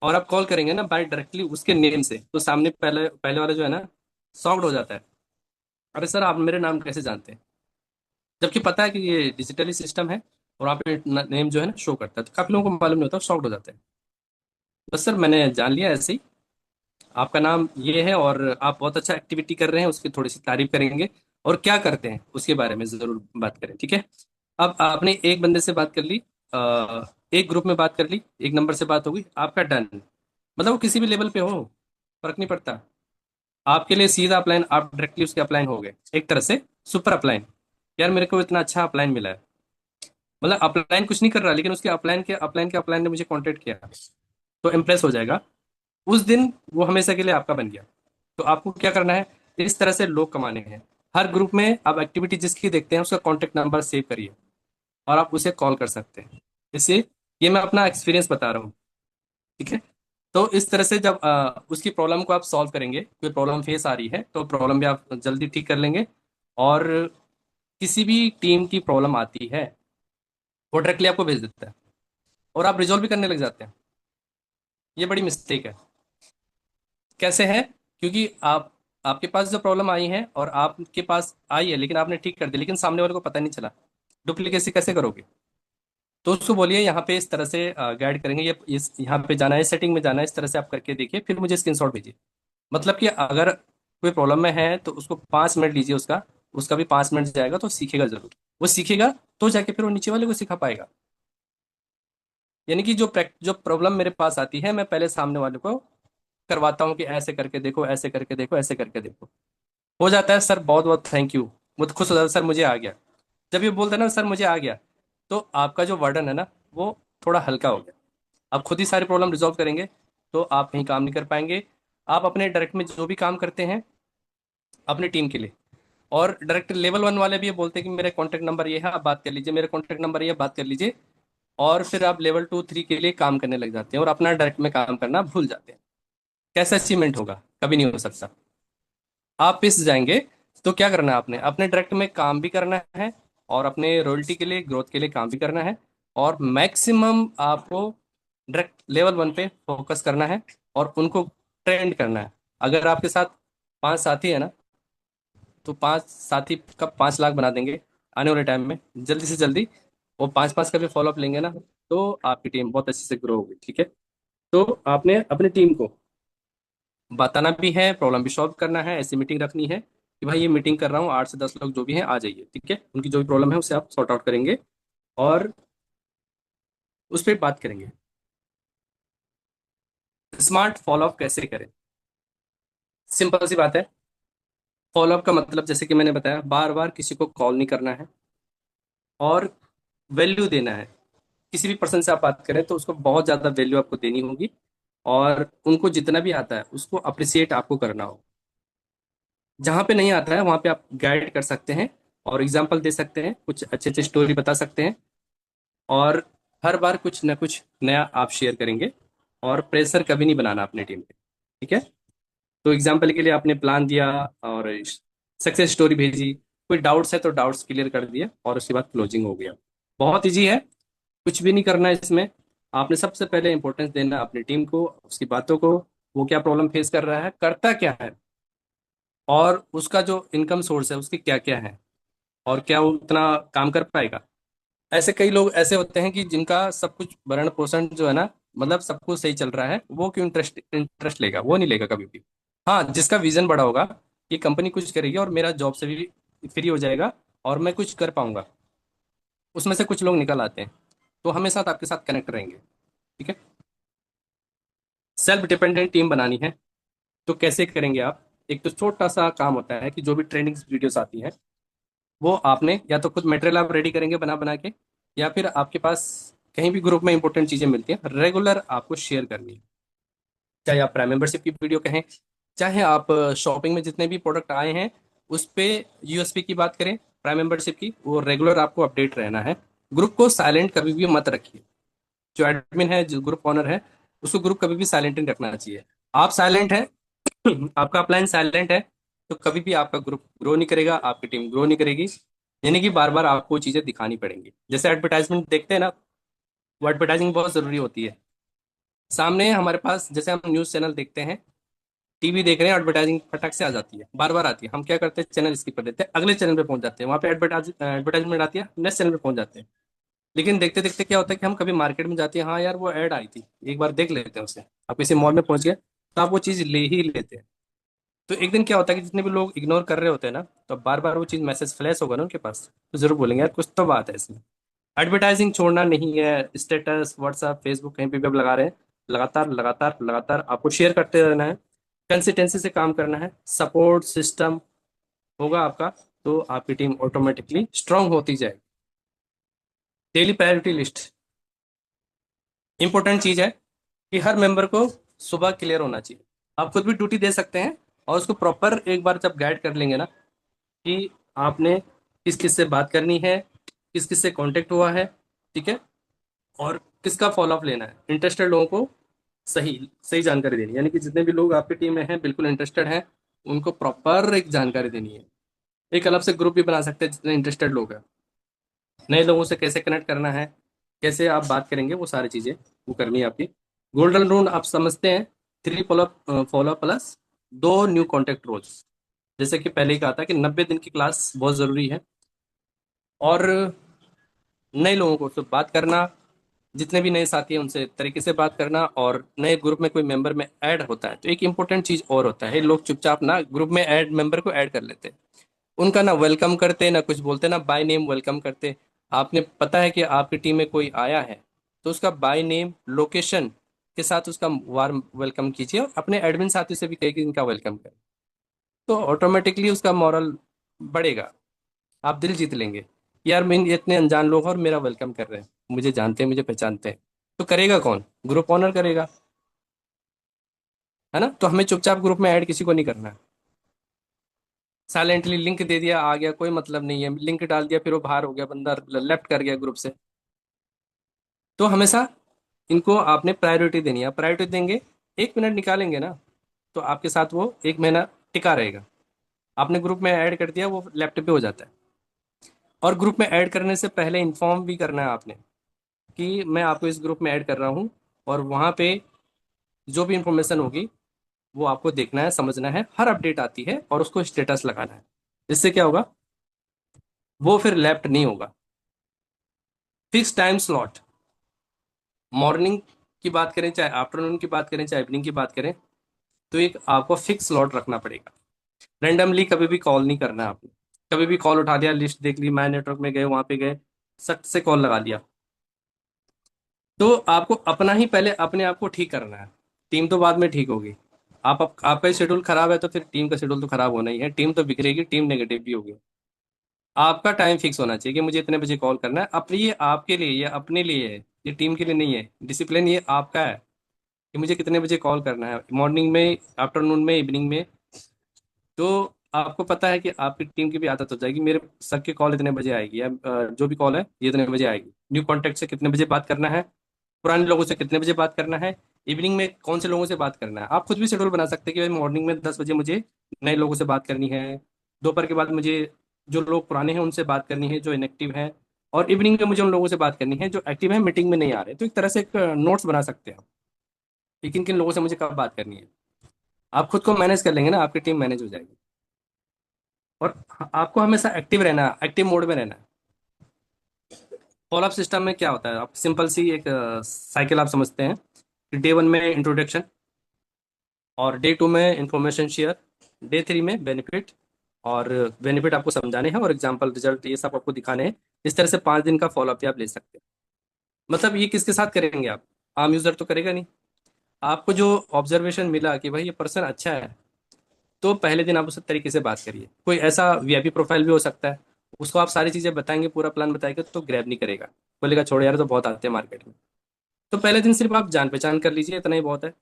[SPEAKER 2] और आप कॉल करेंगे ना बाय डायरेक्टली उसके नेम से, तो सामने पहले पहले वाला जो है ना, सॉक्ड हो जाता है। अरे सर, आप मेरे नाम कैसे जानते हैं? जबकि पता है कि ये डिजिटली सिस्टम है और वहाँ पे नेम जो है ना शो करता है, तो काफी लोगों को मालूम नहीं होता, सॉक्ड हो जाते हैं। बस सर, मैंने जान लिया ऐसे ही, आपका नाम ये है और आप बहुत अच्छा एक्टिविटी कर रहे हैं, उसकी थोड़ी सी तारीफ करेंगे और क्या करते हैं उसके बारे में जरूर बात करें, ठीक है? अब आपने एक बंदे से बात कर ली, एक ग्रुप में बात कर ली, एक नंबर से बात होगी, आपका डन। मतलब वो किसी भी लेवल पे हो, फर्क नहीं पड़ता, आपके लिए सीधा अपलाइन, आप डायरेक्टली उसके अपलाइन हो गए, एक तरह से सुपर अपलाइन। यार मेरे को इतना अच्छा अपलाइन मिला है, मतलब अपलाइन कुछ नहीं कर रहा, लेकिन उसके अपलाइन ने मुझे कॉन्टेक्ट किया, तो इम्प्रेस हो जाएगा उस दिन, वो हमेशा के लिए आपका बन गया। तो आपको क्या करना है, इस तरह से लोग कमाने हैं। हर ग्रुप में आप एक्टिविटी जिसकी देखते हैं उसका कॉन्टेक्ट नंबर सेव करिए और आप उसे कॉल कर सकते हैं। इससे, ये मैं अपना एक्सपीरियंस बता रहा हूँ, ठीक है? तो इस तरह से जब उसकी प्रॉब्लम को आप सॉल्व करेंगे, कोई प्रॉब्लम फेस आ रही है तो प्रॉब्लम भी आप जल्दी ठीक कर लेंगे। और किसी भी टीम की प्रॉब्लम आती है, वो डायरेक्टली आपको भेज देता है और आप रिजॉल्व भी करने लग जाते हैं। ये बड़ी मिस्टेक है। कैसे है? क्योंकि आपके पास जो प्रॉब्लम आई है और आपके पास आई है, लेकिन आपने ठीक कर दी, लेकिन सामने वाले को पता नहीं चला, डुप्लीकेसी कैसे करोगे? तो उसको बोलिए यहाँ पे इस तरह से गाइड करेंगे, ये इस यहाँ पे जाना है, सेटिंग में जाना है, इस तरह से आप करके देखिए, फिर मुझे स्क्रीनशॉट भेजिए। मतलब कि अगर कोई प्रॉब्लम में है तो उसको 5 मिनट लीजिए, उसका उसका भी 5 मिनट जाएगा तो सीखेगा जरूर। वो सीखेगा तो जाके फिर वो नीचे वाले को सिखा पाएगा। यानी कि जो प्रॉब्लम मेरे पास आती है, मैं पहले सामने वाले को करवाता हूँ कि ऐसे करके देखो, ऐसे करके देखो, ऐसे करके देखो। हो जाता है सर, बहुत बहुत थैंक यू, वो तो खुश हो जाता है, सर मुझे आ गया। जब ये बोलते हैं ना सर मुझे आ गया, तो आपका जो वर्डन है ना, वो थोड़ा हल्का हो गया। आप खुद ही सारी प्रॉब्लम रिजॉल्व करेंगे, तो आप कहीं काम नहीं कर पाएंगे। आप अपने डायरेक्ट में जो भी काम करते हैं अपनी टीम के लिए, और डायरेक्ट लेवल 1 वाले भी ये बोलते हैं कि मेरे कॉन्टैक्ट नंबर ये है, आप बात कर लीजिए, मेरे कॉन्टैक्ट नंबर ये है, बात कर लीजिए। और फिर आप लेवल 2 3 के लिए काम करने लग जाते हैं और अपना डायरेक्ट में काम करना भूल जाते हैं। कैसे अचीवमेंट होगा? कभी नहीं हो सकता। आप पिस जाएंगे। तो क्या करना है, आपने अपने डायरेक्ट में काम भी करना है और अपने रॉयल्टी के लिए, ग्रोथ के लिए काम भी करना है, और मैक्सिमम आपको डायरेक्ट लेवल 1 पे फोकस करना है और उनको ट्रेंड करना है। अगर आपके साथ 5 साथी है ना, तो 5 साथी कब 5 लाख बना देंगे आने वाले टाइम में, जल्दी से जल्दी। वो 5 5 का भी फॉलोअप लेंगे ना, तो आपकी टीम बहुत अच्छे से ग्रो होगी, ठीक है? तो आपने अपनी टीम को बताना भी है, प्रॉब्लम भी सॉल्व करना है, ऐसी मीटिंग रखनी है कि भाई ये मीटिंग कर रहा हूँ, 8 से 10 लोग जो भी हैं आ जाइए, ठीक है? उनकी जो भी प्रॉब्लम है उसे आप सॉर्ट आउट करेंगे और उस पर बात करेंगे। स्मार्ट फॉलोअप कैसे करें? सिंपल सी बात है। फॉलोअप का मतलब, जैसे कि मैंने बताया, बार बार किसी को कॉल नहीं करना है और वैल्यू देना है। किसी भी पर्सन से आप बात करें तो उसको बहुत ज्यादा वैल्यू आपको देनी होगी, और उनको जितना भी आता है उसको अप्रिसिएट आपको करना हो। जहाँ पे नहीं आता है वहाँ पे आप गाइड कर सकते हैं और एग्जाम्पल दे सकते हैं, कुछ अच्छे अच्छे स्टोरी बता सकते हैं, और हर बार कुछ ना कुछ नया आप शेयर करेंगे। और प्रेशर कभी नहीं बनाना अपने टीम पे, ठीक है? तो एग्जाम्पल के लिए आपने प्लान दिया और सक्सेस स्टोरी भेजी, कोई डाउट्स है तो डाउट्स क्लियर कर दिया और उसके बाद क्लोजिंग हो गया। बहुत ईजी है, कुछ भी नहीं करना है इसमें। आपने सबसे पहले इंपॉर्टेंस देना अपनी टीम को, उसकी बातों को, वो क्या प्रॉब्लम फेस कर रहा है, करता क्या है, और उसका जो इनकम सोर्स है उसके क्या क्या है, और क्या वो उतना काम कर पाएगा। ऐसे कई लोग ऐसे होते हैं कि जिनका सब कुछ भरण पोषण जो है ना, मतलब सब कुछ सही चल रहा है, वो क्यों इंटरेस्ट इंटरेस्ट लेगा? वो नहीं लेगा कभी भी। हाँ, जिसका विजन बड़ा होगा, ये कंपनी कुछ करेगी और मेरा जॉब से भी फ्री हो जाएगा और मैं कुछ कर पाऊंगा, उसमें से कुछ लोग निकल आते हैं, तो हमेशा आपके साथ कनेक्ट रहेंगे, ठीक है? सेल्फ डिपेंडेंट टीम बनानी है, तो कैसे करेंगे आप? एक तो छोटा सा काम होता है कि जो भी ट्रेनिंग वीडियोस आती हैं, वो आपने या तो खुद मटेरियल आप रेडी करेंगे बना बना के, या फिर आपके पास कहीं भी ग्रुप में इंपॉर्टेंट चीजें मिलती हैं, रेगुलर आपको शेयर करनी है। चाहे आप प्राइम मेंबरशिप की वीडियो कहें, चाहे आप शॉपिंग में जितने भी प्रोडक्ट आए हैं उस पे यूएसपी की बात करें, प्राइम मेंबरशिप की, वो रेगुलर आपको अपडेट रहना है। ग्रुप को साइलेंट कभी भी मत रखिए। जो एडमिन है, जो ग्रुप ऑनर है, उसको ग्रुप कभी भी साइलेंट नहीं रखना चाहिए। आप साइलेंट है, आपका अपलाइन साइलेंट है, तो कभी भी आपका ग्रुप ग्रो नहीं करेगा, आपकी टीम ग्रो नहीं करेगी। यानी कि बार बार आपको चीजें दिखानी पड़ेंगी। जैसे एडवर्टाइजमेंट देखते हैं ना, वो एडवर्टाइजिंग बहुत जरूरी होती है। सामने हमारे पास जैसे हम न्यूज़ चैनल देखते हैं, टीवी देख रहे हैं, एडवर्टाइजिंग फटक से आ जाती है, बार बार आती है, हम क्या करते हैं, चैनल स्किप कर देते हैं, अगले चैनल पे पहुंच जाते हैं, वहां पे एडवर्टाइजमेंट आती है, नेक्स्ट चैनल पे पहुंच जाते हैं। लेकिन देखते देखते क्या होता है कि हम कभी मार्केट में जाते हैं, हाँ यार वो ऐड आई थी, एक बार देख लेते हैं उसे। आप किसी मॉल में पहुंच गए तो आप वो चीज़ ले ही लेते हैं। तो एक दिन क्या होता है कि जितने भी लोग इग्नोर कर रहे होते हैं ना, तो बार बार वो चीज़ मैसेज फ्लैश होगा ना उनके पास, तो जरूर बोलेंगे यार कुछ तो बात है इसमें। एडवर्टाइजिंग छोड़ना नहीं है, स्टेटस व्हाट्सएप फेसबुक कहीं पे भी आप लगा रहे हैं, लगातार लगातार लगातार आपको शेयर करते रहना है, कंसिस्टेंसी से काम करना है, सपोर्ट सिस्टम होगा आपका, तो आपकी टीम ऑटोमेटिकली स्ट्रांग होती जाएगी। डेली प्रायोरिटी लिस्ट इंपॉर्टेंट चीज है कि हर मेंबर को सुबह क्लियर होना चाहिए। आप खुद भी ड्यूटी दे सकते हैं और उसको प्रॉपर एक बार जब गाइड कर लेंगे ना कि आपने किस किस से बात करनी है, किस किस से कांटेक्ट हुआ है, ठीक है, और किसका फॉलो अप लेना है, इंटरेस्टेड लोगों को सही सही जानकारी देनी है, यानी कि जितने भी लोग आपकी टीम में हैं बिल्कुल इंटरेस्टेड हैं, उनको प्रॉपर एक जानकारी देनी है। एक अलग से ग्रुप भी बना सकते हैं जितने इंटरेस्टेड लोग हैं, नए लोगों से कैसे कनेक्ट करना है, कैसे आप बात करेंगे, वो सारी चीज़ें वो करनी है आपकी। गोल्डन रूल आप समझते हैं, 3 फॉलो प्लस 2 न्यू कॉन्टेक्ट रोज। जैसे कि पहले ही कहा था कि 90 दिन की क्लास बहुत ज़रूरी है, और नए लोगों को तो बात करना, जितने भी नए साथी हैं उनसे तरीके से बात करना, और नए ग्रुप में कोई मेंबर में ऐड होता है तो एक इंपॉर्टेंट चीज़ और होता है, लोग चुपचाप ना ग्रुप में ऐड मेंबर को ऐड कर लेते हैं, उनका ना वेलकम करते ना कुछ बोलते ना बाय नेम वेलकम करते। आपने पता है कि आपकी टीम में कोई आया है तो उसका बाय नेम लोकेशन के साथ उसका वार्म वेलकम कीजिए, और अपने एडमिन साथी से भी कहिए कि इनका वेलकम करें, तो ऑटोमेटिकली उसका मॉरल बढ़ेगा, आप दिल जीत लेंगे। यार मैं इतने अनजान लोग हैं और मेरा वेलकम कर रहे हैं, मुझे जानते हैं मुझे पहचानते हैं, तो करेगा कौन, ग्रुप ऑनर करेगा, है ना। तो हमें चुपचाप ग्रुप में ऐड किसी को नहीं करना है, साइलेंटली लिंक दे दिया आ गया कोई मतलब नहीं है, लिंक डाल दिया फिर वो बाहर हो गया, बंदा लेफ्ट कर गया ग्रुप से। तो हमेशा इनको आपने प्रायोरिटी देनी है, आप प्रायोरिटी देंगे, 1 मिनट निकालेंगे ना, तो आपके साथ वो 1 महीना टिका रहेगा। आपने ग्रुप में ऐड कर दिया, वो लैपटॉप पे हो जाता है। और ग्रुप में ऐड करने से पहले इन्फॉर्म भी करना है आपने कि मैं आपको इस ग्रुप में ऐड कर रहा हूँ, और वहाँ पे जो भी इंफॉर्मेशन होगी वो आपको देखना है, समझना है, हर अपडेट आती है और उसको स्टेटस लगाना है। इससे क्या होगा, वो फिर लेफ्ट नहीं होगा। फिक्स टाइम स्लॉट, मॉर्निंग की बात करें चाहे आफ्टरनून की बात करें चाहे इवनिंग की बात करें, तो एक आपको फिक्स स्लॉट रखना पड़ेगा। रेंडमली कभी भी कॉल नहीं करना है आपने, कभी भी कॉल उठा लिया, लिस्ट देख ली, माय नेटवर्क में गए, वहां पे गए, सट से कॉल लगा लिया, तो आपको अपना ही पहले अपने आप को ठीक करना है, टीम तो बाद में ठीक होगी। आपका ही शेड्यूल खराब है तो फिर टीम का शेड्यूल तो खराब होना ही है, टीम तो बिगड़ेगी, टीम नेगेटिव भी होगी। आपका टाइम फिक्स होना चाहिए कि मुझे इतने बजे कॉल करना है, अपने ये आपके लिए, ये अपने लिए है, ये टीम के लिए नहीं है। डिसिप्लिन ये आपका है कि मुझे कितने बजे कॉल करना है, मॉर्निंग में, आफ्टरनून में, इवनिंग में। तो आपको पता है कि आपकी टीम की भी आदत हो जाएगी, मेरे सबके कॉल इतने बजे आएगी, या जो भी कॉल है ये इतने बजे आएगी, न्यू कॉन्टेक्ट से कितने बजे बात करना है, पुराने लोगों से कितने बजे बात करना है, इवनिंग में कौन से लोगों से बात करना है। आप खुद भी शेड्यूल बना सकते हैं कि भाई मॉर्निंग में 10 बजे मुझे नए लोगों से बात करनी है, दोपहर के बाद मुझे जो लोग पुराने हैं उनसे बात करनी है जो इनएक्टिव है, और इवनिंग में मुझे उन लोगों से बात करनी है जो एक्टिव है, मीटिंग में नहीं आ रहे। तो एक तरह से एक नोट्स बना सकते हैं आप कि किन किन लोगों से मुझे कब बात करनी है। आप खुद को मैनेज कर लेंगे ना, आपकी टीम मैनेज हो जाएगी। और आपको हमेशा एक्टिव रहना है, एक्टिव मोड में रहना है। फॉलोअप सिस्टम में क्या होता है, आप सिंपल सी एक साइकिल आप समझते हैं कि डे 1 में इंट्रोडक्शन, और डे 2 में इंफॉर्मेशन शेयर, डे 3 में बेनिफिट, और बेनिफिट आपको समझाने हैं और एग्जाम्पल रिजल्ट ये सब आपको दिखाने हैं। इस तरह से 5 दिन का फॉलोअप आप ले सकते हैं। मतलब ये किसके साथ करेंगे आप, आम यूजर तो करेगा नहीं। आपको जो ऑब्जर्वेशन मिला कि भाई ये पर्सन अच्छा है, तो पहले दिन आप उससे तरीके से बात करिए। कोई ऐसा वीआईपी प्रोफाइल भी हो सकता है, उसको आप सारी चीजें बताएंगे, पूरा प्लान बताएंगे, तो ग्रैब नहीं करेगा, बोलेगा छोड़ यार, तो बहुत आते हैं मार्केट में। तो पहले दिन सिर्फ आप जान पहचान कर लीजिए, इतना ही बहुत है।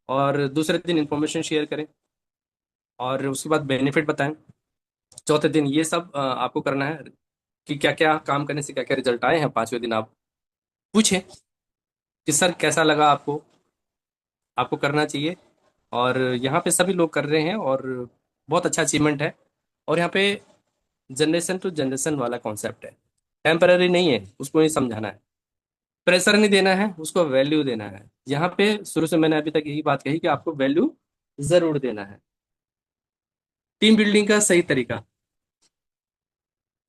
[SPEAKER 2] और दूसरे दिन इंफॉर्मेशन शेयर करें, और उसके बाद बेनिफिट बताएं। चौथे दिन ये सब आपको करना है कि क्या क्या काम करने से क्या क्या रिजल्ट आए हैं। 5वें दिन आप पूछें कि सर कैसा लगा आपको, आपको करना चाहिए। और यहाँ पे सभी लोग कर रहे हैं और बहुत अच्छा अचीवमेंट है। और यहाँ पे जनरेशन टू जनरेशन वाला कॉन्सेप्ट है, टेम्पररी नहीं है, उसको नहीं समझाना है। प्रेशर नहीं देना है, उसको वैल्यू देना है। यहाँ पे शुरू से मैंने अभी तक यही बात कही कि आपको वैल्यू जरूर देना है। टीम बिल्डिंग का सही तरीका,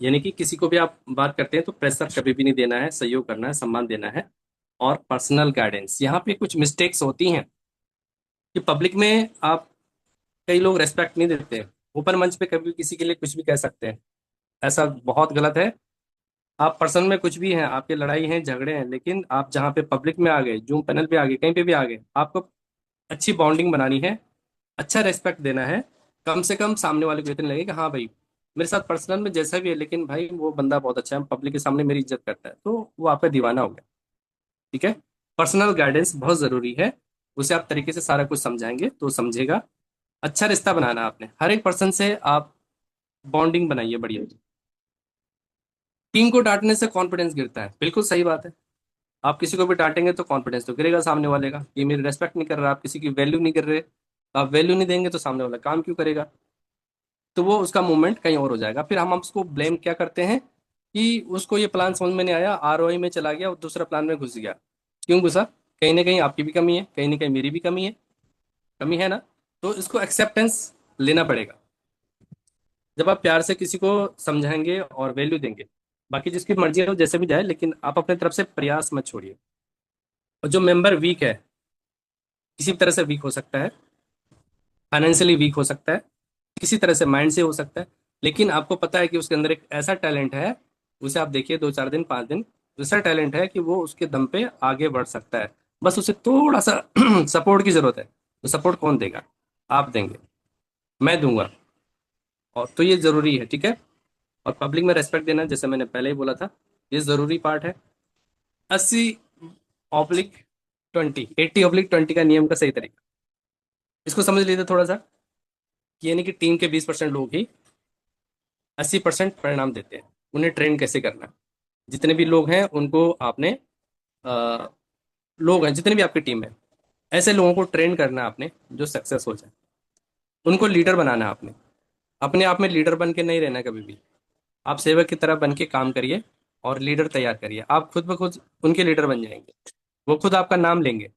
[SPEAKER 2] यानी कि किसी को भी आप बात करते हैं तो प्रेशर कभी भी नहीं देना है, सहयोग करना है, सम्मान देना है। और पर्सनल गाइडेंस, यहाँ पे कुछ मिस्टेक्स होती हैं कि पब्लिक में आप, कई लोग रेस्पेक्ट नहीं देते हैं, ओपन मंच पे कभी किसी के लिए कुछ भी कह सकते हैं, ऐसा बहुत गलत है। आप पर्सन में कुछ भी हैं, आपके लड़ाई हैं, झगड़े हैं, लेकिन आप जहाँ पे पब्लिक में आ गए, जूम पैनल पे आ गए, कहीं पे भी आ गए, आपको अच्छी बॉन्डिंग बनानी है, अच्छा रेस्पेक्ट देना है। कम से कम सामने वाले को इतने लगे कि हाँ भाई, मेरे साथ पर्सनल में जैसा भी है, लेकिन भाई वो बंदा बहुत अच्छा है, पब्लिक के सामने मेरी इज्जत करता है, तो वो आपका दीवाना हो गया। ठीक है। पर्सनल गाइडेंस बहुत जरूरी है। उसे आप तरीके से सारा कुछ समझाएंगे तो समझेगा। अच्छा रिश्ता बनाना है आपने, हर एक पर्सन से आप बॉन्डिंग बनाइए बढ़िया। टीम को डांटने से कॉन्फिडेंस गिरता है, बिल्कुल सही बात है। आप किसी को भी डांटेंगे तो कॉन्फिडेंस तो गिरेगा सामने वाले का, कि मेरी रेस्पेक्ट नहीं कर रहा, आप किसी की वैल्यू नहीं कर रहे। आप वैल्यू नहीं देंगे तो सामने वाला काम क्यों करेगा, तो वो उसका मूवमेंट कहीं और हो जाएगा। फिर हम उसको ब्लेम क्या करते हैं कि उसको ये प्लान समझ में नहीं आया, आरओआई में चला गया और दूसरा प्लान में घुस गया। क्यों घुसा? कहीं ना कहीं आपकी भी कमी है, कहीं ना कहीं मेरी भी कमी है, कमी है ना। तो इसको एक्सेप्टेंस लेना पड़ेगा। जब आप प्यार से किसी को समझाएंगे और वैल्यू देंगे, बाकी जिसकी मर्जी है वो जैसे भी जाए, लेकिन आप अपने तरफ से प्रयास मत छोड़िए। और जो मेंबर वीक है, किसी भी तरह से वीक हो सकता है, फाइनेंशियली वीक हो सकता है, किसी तरह से माइंड से हो सकता है, लेकिन आपको पता है कि उसके अंदर एक ऐसा टैलेंट है, उसे आप देखिए 2 4 दिन 5 दिन, ऐसा टैलेंट है कि वो उसके दम पे आगे बढ़ सकता है। बस उसे थोड़ा सा सपोर्ट की जरूरत है। तो सपोर्ट कौन देगा? आप देंगे, मैं दूंगा। और तो ये जरूरी है, ठीक है। और पब्लिक में रेस्पेक्ट देना, जैसे मैंने पहले ही बोला था, ये जरूरी पार्ट है। 80/20, 80/20 का नियम का सही तरीका, इसको समझ लीजिए थोड़ा सा, कि यानी कि टीम के 20% लोग ही 80% परिणाम देते हैं। उन्हें ट्रेन कैसे करना है? जितने भी लोग हैं उनको आपने, अ, लोग हैं जितने भी आपकी टीम है, ऐसे लोगों को ट्रेन करना है आपने जो सक्सेस हो जाए। उनको लीडर बनाना है आपने। अपने आप में लीडर बन के नहीं रहना कभी भी। आप सेवक की तरह बन के काम करिए और लीडर तैयार करिए। आप खुद ब खुद उनके लीडर बन जाएंगे, वो खुद आपका नाम लेंगे।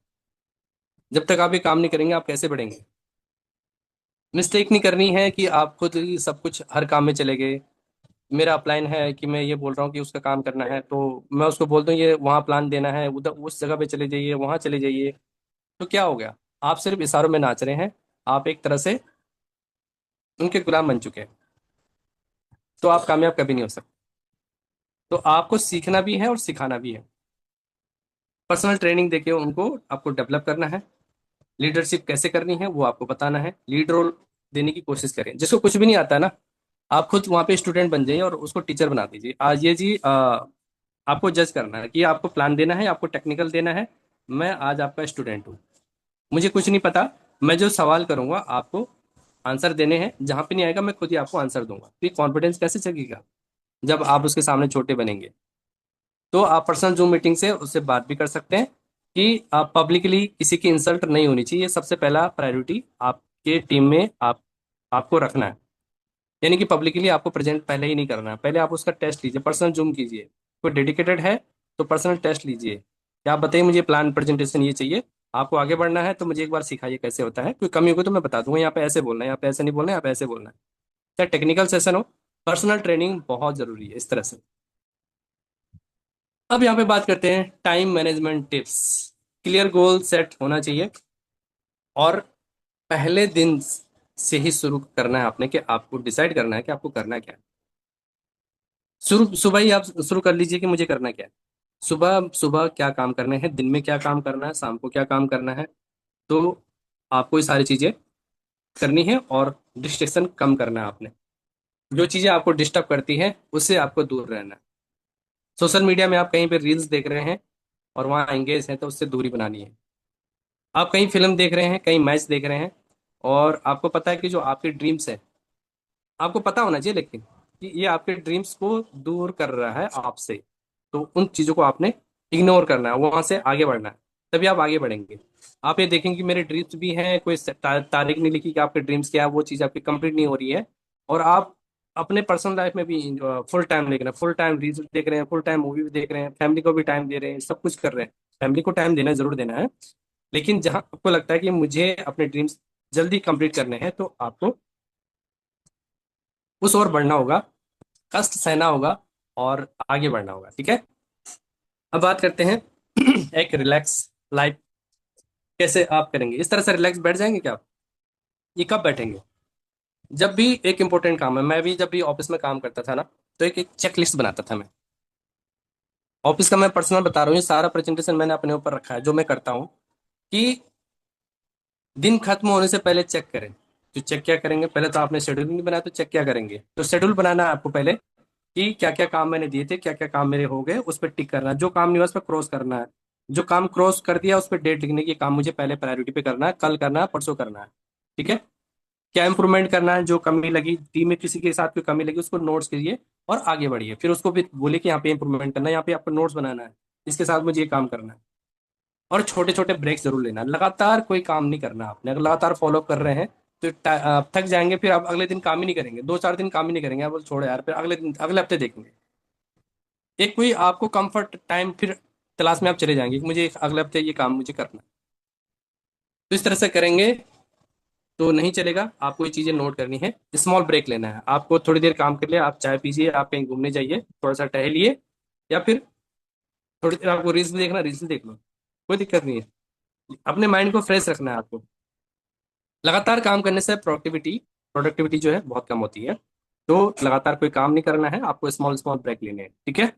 [SPEAKER 2] जब तक आप ये काम नहीं करेंगे आप कैसे बढ़ेंगे? मिस्टेक नहीं करनी है कि आप खुद ही सब कुछ हर काम में चले गए। मेरा अपलाइन है कि मैं ये बोल रहा हूँ कि उसका काम करना है, तो मैं उसको बोल दूँ ये वहाँ प्लान देना है, उधर उस जगह पे चले जाइए, वहाँ चले जाइए। तो क्या हो गया? आप सिर्फ इशारों में नाच रहे हैं। आप एक तरह से उनके गुलाम बन चुके हैं। तो आप कामयाब कभी नहीं हो सकते। तो आपको सीखना भी है और सिखाना भी है। पर्सनल ट्रेनिंग देके उनको आपको डेवलप करना है। लीडरशिप कैसे करनी है वो आपको बताना है। लीड रोल देने की कोशिश करें। जिसको कुछ भी नहीं आता ना, आप खुद वहाँ पे स्टूडेंट बन जाइए और उसको टीचर बना दीजिए। आज ये जी आपको जज करना है कि आपको प्लान देना है, आपको टेक्निकल देना है। मैं आज आपका स्टूडेंट हूँ, मुझे कुछ नहीं पता, मैं जो सवाल करूंगा आपको आंसर देने हैं, जहां पे नहीं आएगा मैं खुद ही आपको आंसर दूंगा। तो कॉन्फिडेंस कैसे जगेगा? जब आप उसके सामने छोटे बनेंगे। तो आप पर्सनल जूम मीटिंग से उससे बात भी कर सकते हैं कि आप पब्लिकली किसी की इंसल्ट नहीं होनी चाहिए। ये सबसे पहला प्रायोरिटी आपके टीम में आपको रखना है। यानी कि पब्लिकली आपको प्रेजेंट पहले ही नहीं करना है। पहले आप उसका टेस्ट लीजिए, पर्सनल जूम कीजिए। कोई डेडिकेटेड है तो पर्सनल टेस्ट लीजिए कि आप बताइए मुझे प्लान प्रेजेंटेशन ये चाहिए, आपको आगे बढ़ना है तो मुझे एक बार सिखाइए कैसे होता है। कोई कमी होगी तो मैं बता दूंगा, यहाँ पे ऐसे बोलना है, यहाँ पे ऐसे नहीं बोलना है, यहाँ पे ऐसे बोलना है। चाहे टेक्निकल सेशन हो, पर्सनल ट्रेनिंग बहुत जरूरी है इस तरह से। अब यहाँ पे बात करते हैं time management tips. Clear goal set होना चाहिए और पहले दिन से ही शुरू करना है आपने, कि आपको डिसाइड करना है कि आपको करना क्या है। शुरू सुबह ही आप शुरू कर लीजिए कि मुझे करना क्या है। सुबह सुबह क्या काम करने हैं, दिन में क्या काम करना है, शाम को क्या काम करना है। तो आपको ये सारी चीजें करनी है और डिस्ट्रैक्शन कम करना है आपने। जो चीजें आपको डिस्टर्ब करती हैं उससे आपको दूर रहना है। सोशल मीडिया में आप कहीं पे रील्स देख रहे हैं और वहाँ एंगेज हैं तो उससे दूरी बनानी है। आप कहीं फिल्म देख रहे हैं, कहीं मैच देख रहे हैं, और आपको पता है कि जो आपके ड्रीम्स है, आपको पता होना चाहिए लेकिन, कि ये आपके ड्रीम्स को दूर कर रहा है आपसे। तो उन चीजों को आपने इग्नोर करना है, वहां से आगे बढ़ना है, तभी आप आगे बढ़ेंगे। आप ये देखेंगे कि मेरे ड्रीम्स भी हैं, कोई तारीख नहीं लिखी कि आपके ड्रीम्स क्या है, वो चीज आपकी कंप्लीट नहीं हो रही है, और आप अपने पर्सनल लाइफ में भी फुल टाइम देख रहे हैं, फुल टाइम रील्स देख रहे हैं, फुल टाइम मूवी भी देख रहे हैं, फैमिली को भी टाइम दे रहे हैं, सब कुछ कर रहे हैं। फैमिली को टाइम देना जरूर देना है, लेकिन जहां आपको लगता है कि मुझे अपने ड्रीम्स जल्दी कंप्लीट करने हैं, तो आपको उस ओर बढ़ना होगा, कष्ट सहना होगा और आगे बढ़ना होगा। ठीक है, अब बात करते हैं एक रिलैक्स लाइफ कैसे आप करेंगे। इस तरह से रिलैक्स बैठ जाएंगे क्या आप? ये कब बैठेंगे? जब भी एक इंपॉर्टेंट काम है, मैं भी जब भी ऑफिस में काम करता था ना, तो एक चेक लिस्ट बनाता था मैं। ऑफिस का मैं पर्सनल बता रहा हूँ, ये सारा प्रेजेंटेशन मैंने अपने ऊपर रखा है, जो मैं करता हूँ कि दिन खत्म होने से पहले चेक करें। तो चेक क्या करेंगे, पहले तो आपने शेड्यूल नहीं बनाया, तो चेक क्या करेंगे? तो शेड्यूल बनाना है आपको पहले कि क्या क्या काम मैंने दिए थे, क्या क्या काम मेरे हो गए, उस पर टिक करना है। जो काम नहीं हुआ उस पर क्रॉस करना है। जो काम क्रॉस कर दिया उस पर डेट लिखने की, काम मुझे पहले प्रायोरिटी पे करना है, कल करना है, परसों करना है। ठीक है, क्या इंप्रूवमेंट करना है, जो कमी लगी टीम में, किसी के साथ कोई कमी लगी उसको नोट्स कीजिए और आगे बढ़िए। फिर उसको भी बोलिए कि यहाँ पे इंप्रूवमेंट करना है, यहाँ पे आपको नोट्स बनाना है, इसके साथ मुझे ये काम करना है। और छोटे छोटे ब्रेक्स जरूर लेना है। लगातार कोई काम नहीं करना आपने, अगर लगातार फॉलो कर रहे हैं तो आप थक जाएंगे, फिर आप अगले दिन काम ही नहीं करेंगे, 2-4 दिन काम ही नहीं करेंगे, आप बोले छोड़ो यार, फिर अगले दिन अगले हफ्ते देखेंगे। एक कोई आपको कंफर्ट टाइम फिर तलाश में आप चले जाएंगे कि मुझे अगले हफ्ते ये काम मुझे करना है। तो इस तरह से करेंगे तो नहीं चलेगा, आपको ये चीजें नोट करनी है। स्मॉल ब्रेक लेना है आपको, थोड़ी देर काम कर लिया, आप चाय पीजिए, आप कहीं घूमने जाइए, थोड़ा सा टहलिए, या फिर थोड़ी देर आपको रील्स देखना, रील्स देख लो, कोई दिक्कत नहीं है। अपने माइंड को फ्रेश रखना है आपको। लगातार काम करने से प्रोडक्टिविटी जो है बहुत कम होती है। तो लगातार कोई काम नहीं करना है, आपको स्मॉल स्मॉल ब्रेक लेने हैं। ठीक है,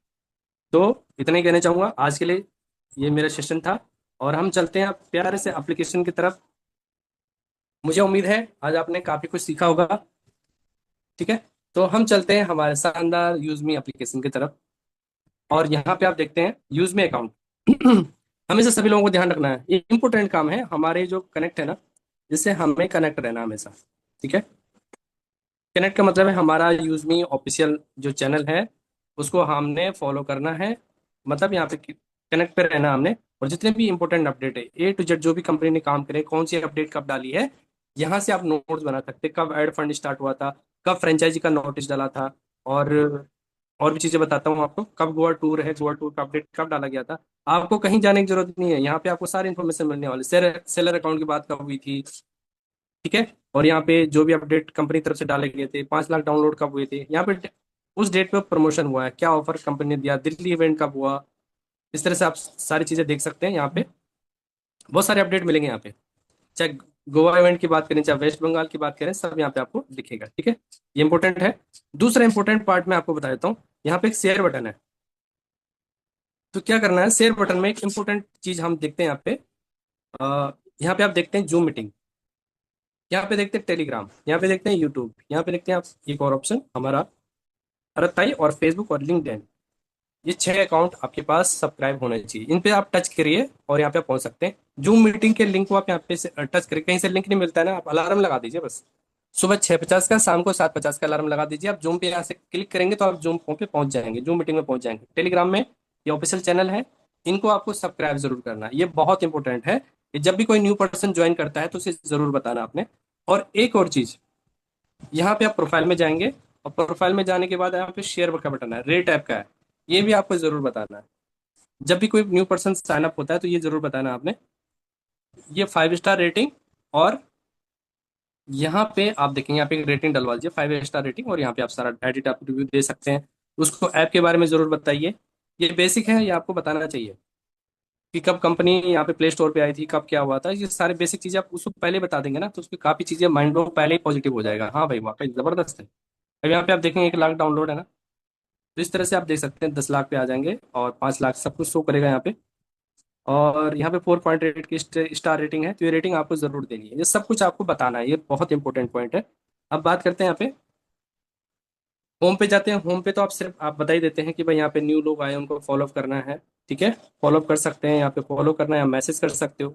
[SPEAKER 2] तो इतना ही कहना चाहूंगा आज के लिए, ये मेरा सेशन था। और हम चलते हैं प्यारे से एप्लीकेशन की तरफ। मुझे उम्मीद है आज आपने काफी कुछ सीखा होगा। ठीक है, तो हम चलते हैं हमारे शानदार यूजमी एप्लीकेशन की तरफ। और यहाँ पे आप देखते हैं यूजमी अकाउंट। हमेशा सभी लोगों को ध्यान रखना है, ये इंपॉर्टेंट काम है हमारे जो कनेक्ट है ना, जिससे हमें कनेक्ट रहना हमेशा। ठीक है, कनेक्ट का मतलब है हमारा यूजमी ऑफिशियल जो चैनल है उसको हमने फॉलो करना है, मतलब यहाँ पे कनेक्ट पे रहना हमने। और जितने भी इंपॉर्टेंट अपडेट है A to Z, जो भी कंपनी ने काम करे, कौन सी अपडेट कब डाली है, यहाँ से आप नोट्स बना सकते हैं। कब एड फंड स्टार्ट हुआ था, कब फ्रेंचाइजी का नोटिस डाला था, और और भी चीजें बताता हूँ आपको। कब गोवा टूर है, गोवा टूर का अपडेट कब डाला गया था। आपको कहीं जाने की जरूरत नहीं है, यहाँ पे आपको सारी इन्फॉर्मेशन मिलने वाली। सेलर अकाउंट की बात कब हुई थी, ठीक है, और यहाँ पे जो भी अपडेट कंपनी तरफ से डाले गए थे, 5 लाख डाउनलोड कब हुए थे, यहाँ पे उस डेट पे प्रमोशन हुआ है, क्या ऑफर कंपनी ने दिया, दिल्ली इवेंट कब हुआ। इस तरह से आप सारी चीजें देख सकते हैं। यहाँ पे बहुत सारे अपडेट मिलेंगे यहाँ पे, चाहे गोवा इवेंट की बात करें, चाहे वेस्ट बंगाल की बात करें, सब यहाँ पे आपको दिखेगा। ठीक है, ये इंपॉर्टेंट है। दूसरा इंपॉर्टेंट पार्ट मैं आपको बता देता हूँ, यहाँ पे एक शेयर बटन है। तो क्या करना है, शेयर बटन में एक इंपॉर्टेंट चीज हम देखते हैं यहाँ पे। यहाँ पे आप देखते हैं जूम मीटिंग, यहाँ पे देखते हैं टेलीग्राम, यहाँ पे देखते हैं यूट्यूब, यहाँ पे देखते हैं आप एक और ऑप्शन हमारा अरताई और फेसबुक और लिंक्डइन। ये 6 अकाउंट आपके पास सब्सक्राइब होने चाहिए, इन पे आप टच करिए और यहाँ पे आप पहुंच सकते हैं। जूम मीटिंग के लिंक को आप यहाँ पे से टच करिए, कहीं से लिंक नहीं मिलता है ना, आप अलार्म लगा दीजिए बस। सुबह 6:50 का, शाम को 7:50 का अलार्म लगा दीजिए। आप जूम पे यहाँ से क्लिक करेंगे तो आप जूम पे पहुंच जाएंगे, जूम मीटिंग में पहुंच जाएंगे। टेलीग्राम में ये ऑफिशियल चैनल है, इनको आपको सब्सक्राइब जरूर करना है, ये बहुत इंपॉर्टेंट है कि जब भी कोई न्यू पर्सन ज्वाइन करता है तो उसे जरूर बताना आपने। और एक और चीज, यहाँ पे आप प्रोफाइल में जाएंगे और प्रोफाइल में जाने के बाद यहाँ पे शेयर का बटन है, रेट ऐप का है, ये भी आपको जरूर बताना है। जब भी कोई न्यू पर्सन साइन अप होता है तो ये जरूर बताना आपने, ये 5 स्टार रेटिंग। और यहाँ पे आप देखेंगे, यहाँ पे एक रेटिंग डलवा दीजिए, 5 स्टार रेटिंग, और यहाँ पे आप सारा एडिट आप रिव्यू दे सकते हैं। उसको ऐप के बारे में जरूर बताइए, ये बेसिक है, ये आपको बताना चाहिए कि कब कंपनी यहाँ पे प्ले स्टोर पे आई थी, कब क्या हुआ था। ये सारे बेसिक चीजें आप उसको पहले बता देंगे ना, तो उसकी काफी चीजें माइंड में पहले ही पॉजिटिव हो जाएगा, हाँ भाई वाकई जबरदस्त है। अब यहाँ पे आप देखेंगे 1 लाख डाउनलोड है ना, तो इस तरह से आप देख सकते हैं 10 लाख पे आ जाएंगे और 5 लाख सब कुछ शो करेगा यहाँ पे। और यहाँ पे 4.8 की स्टार रेटिंग है, तो ये रेटिंग आपको जरूर देनी है, ये सब कुछ आपको बताना है, ये बहुत इंपॉर्टेंट पॉइंट है। अब बात करते हैं यहाँ पे होम पे जाते हैं। होम पे तो आप सिर्फ आप बता ही देते हैं कि भाई यहाँ पे न्यू लोग आए उनको फॉलो करना है। ठीक है, फॉलो कर सकते हैं, यहाँ पे फॉलो करना है, मैसेज कर सकते हो।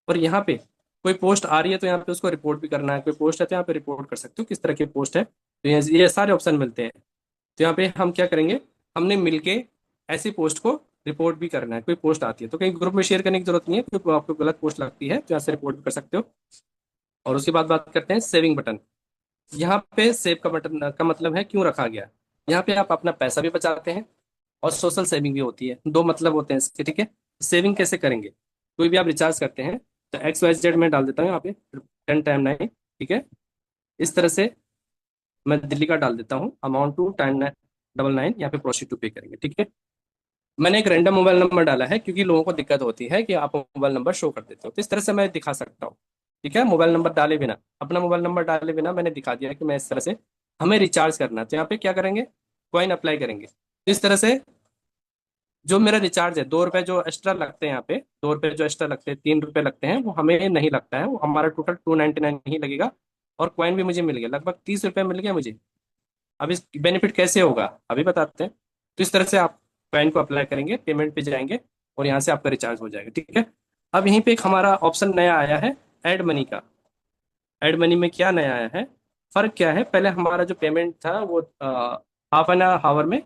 [SPEAKER 2] और यहाँ पे कोई पोस्ट आ रही है तो यहाँ पे उसको रिपोर्ट भी करना है, कोई पोस्ट है तो यहाँ पे रिपोर्ट कर सकते हो किस तरह की पोस्ट है, तो ये सारे ऑप्शन मिलते हैं। तो यहाँ पे हम क्या करेंगे, हमने मिलके ऐसी पोस्ट को रिपोर्ट भी करना है। कोई पोस्ट आती है तो कहीं ग्रुप में शेयर करने की जरूरत नहीं है, क्योंकि आपको गलत पोस्ट लगती है तो यहाँ से रिपोर्ट भी कर सकते हो। और उसके बाद बात करते हैं सेविंग बटन। यहाँ पे सेव का बटन का मतलब है क्यों रखा गया। यहाँ पे आप अपना पैसा भी बचाते हैं और सोशल सेविंग भी होती है, दो मतलब होते हैं इसके, ठीक है। सेविंग कैसे करेंगे, कोई भी आप रिचार्ज करते हैं तो XYZ में डाल देता हूँ यहाँ पे 10 टाइम 9, ठीक है। इस तरह से मैं दिल्ली का डाल देता हूँ, अमाउंट टू 10 9 यहाँ पे प्रोसीड टू पे करेंगे, ठीक है। मैंने एक रैंडम मोबाइल नंबर डाला है क्योंकि लोगों को दिक्कत होती है कि आप मोबाइल नंबर शो कर देते हो, तो इस तरह से मैं दिखा सकता हूँ, ठीक है। मोबाइल नंबर डाले बिना, अपना मोबाइल नंबर डाले बिना मैंने दिखा दिया कि मैं इस तरह से हमें रिचार्ज करना है, तो यहाँ पे क्या करेंगे, कॉइन अप्लाई करेंगे। तो इस तरह से जो मेरा रिचार्ज है, 2 रुपए जो एक्स्ट्रा लगते हैं यहाँ पे, 2 रुपए जो एक्स्ट्रा लगते हैं, 3 रुपए लगते हैं, वो हमें नहीं लगता है, वो हमारा टोटल 299 ही लगेगा। और कॉइन भी मुझे मिल गया, लगभग 30 रुपए मिल गया मुझे। अब इस बेनिफिट कैसे होगा अभी बताते हैं। तो इस तरह से आप कॉइन को अप्लाई करेंगे, पेमेंट पे जाएंगे और यहाँ से आपका रिचार्ज हो जाएगा, ठीक है। अब यहीं पे एक हमारा ऑप्शन नया आया है, ऐड मनी का। ऐड मनी में क्या नया आया है, फर्क क्या है, पहले हमारा जो पेमेंट था वो हाफ एन आवर में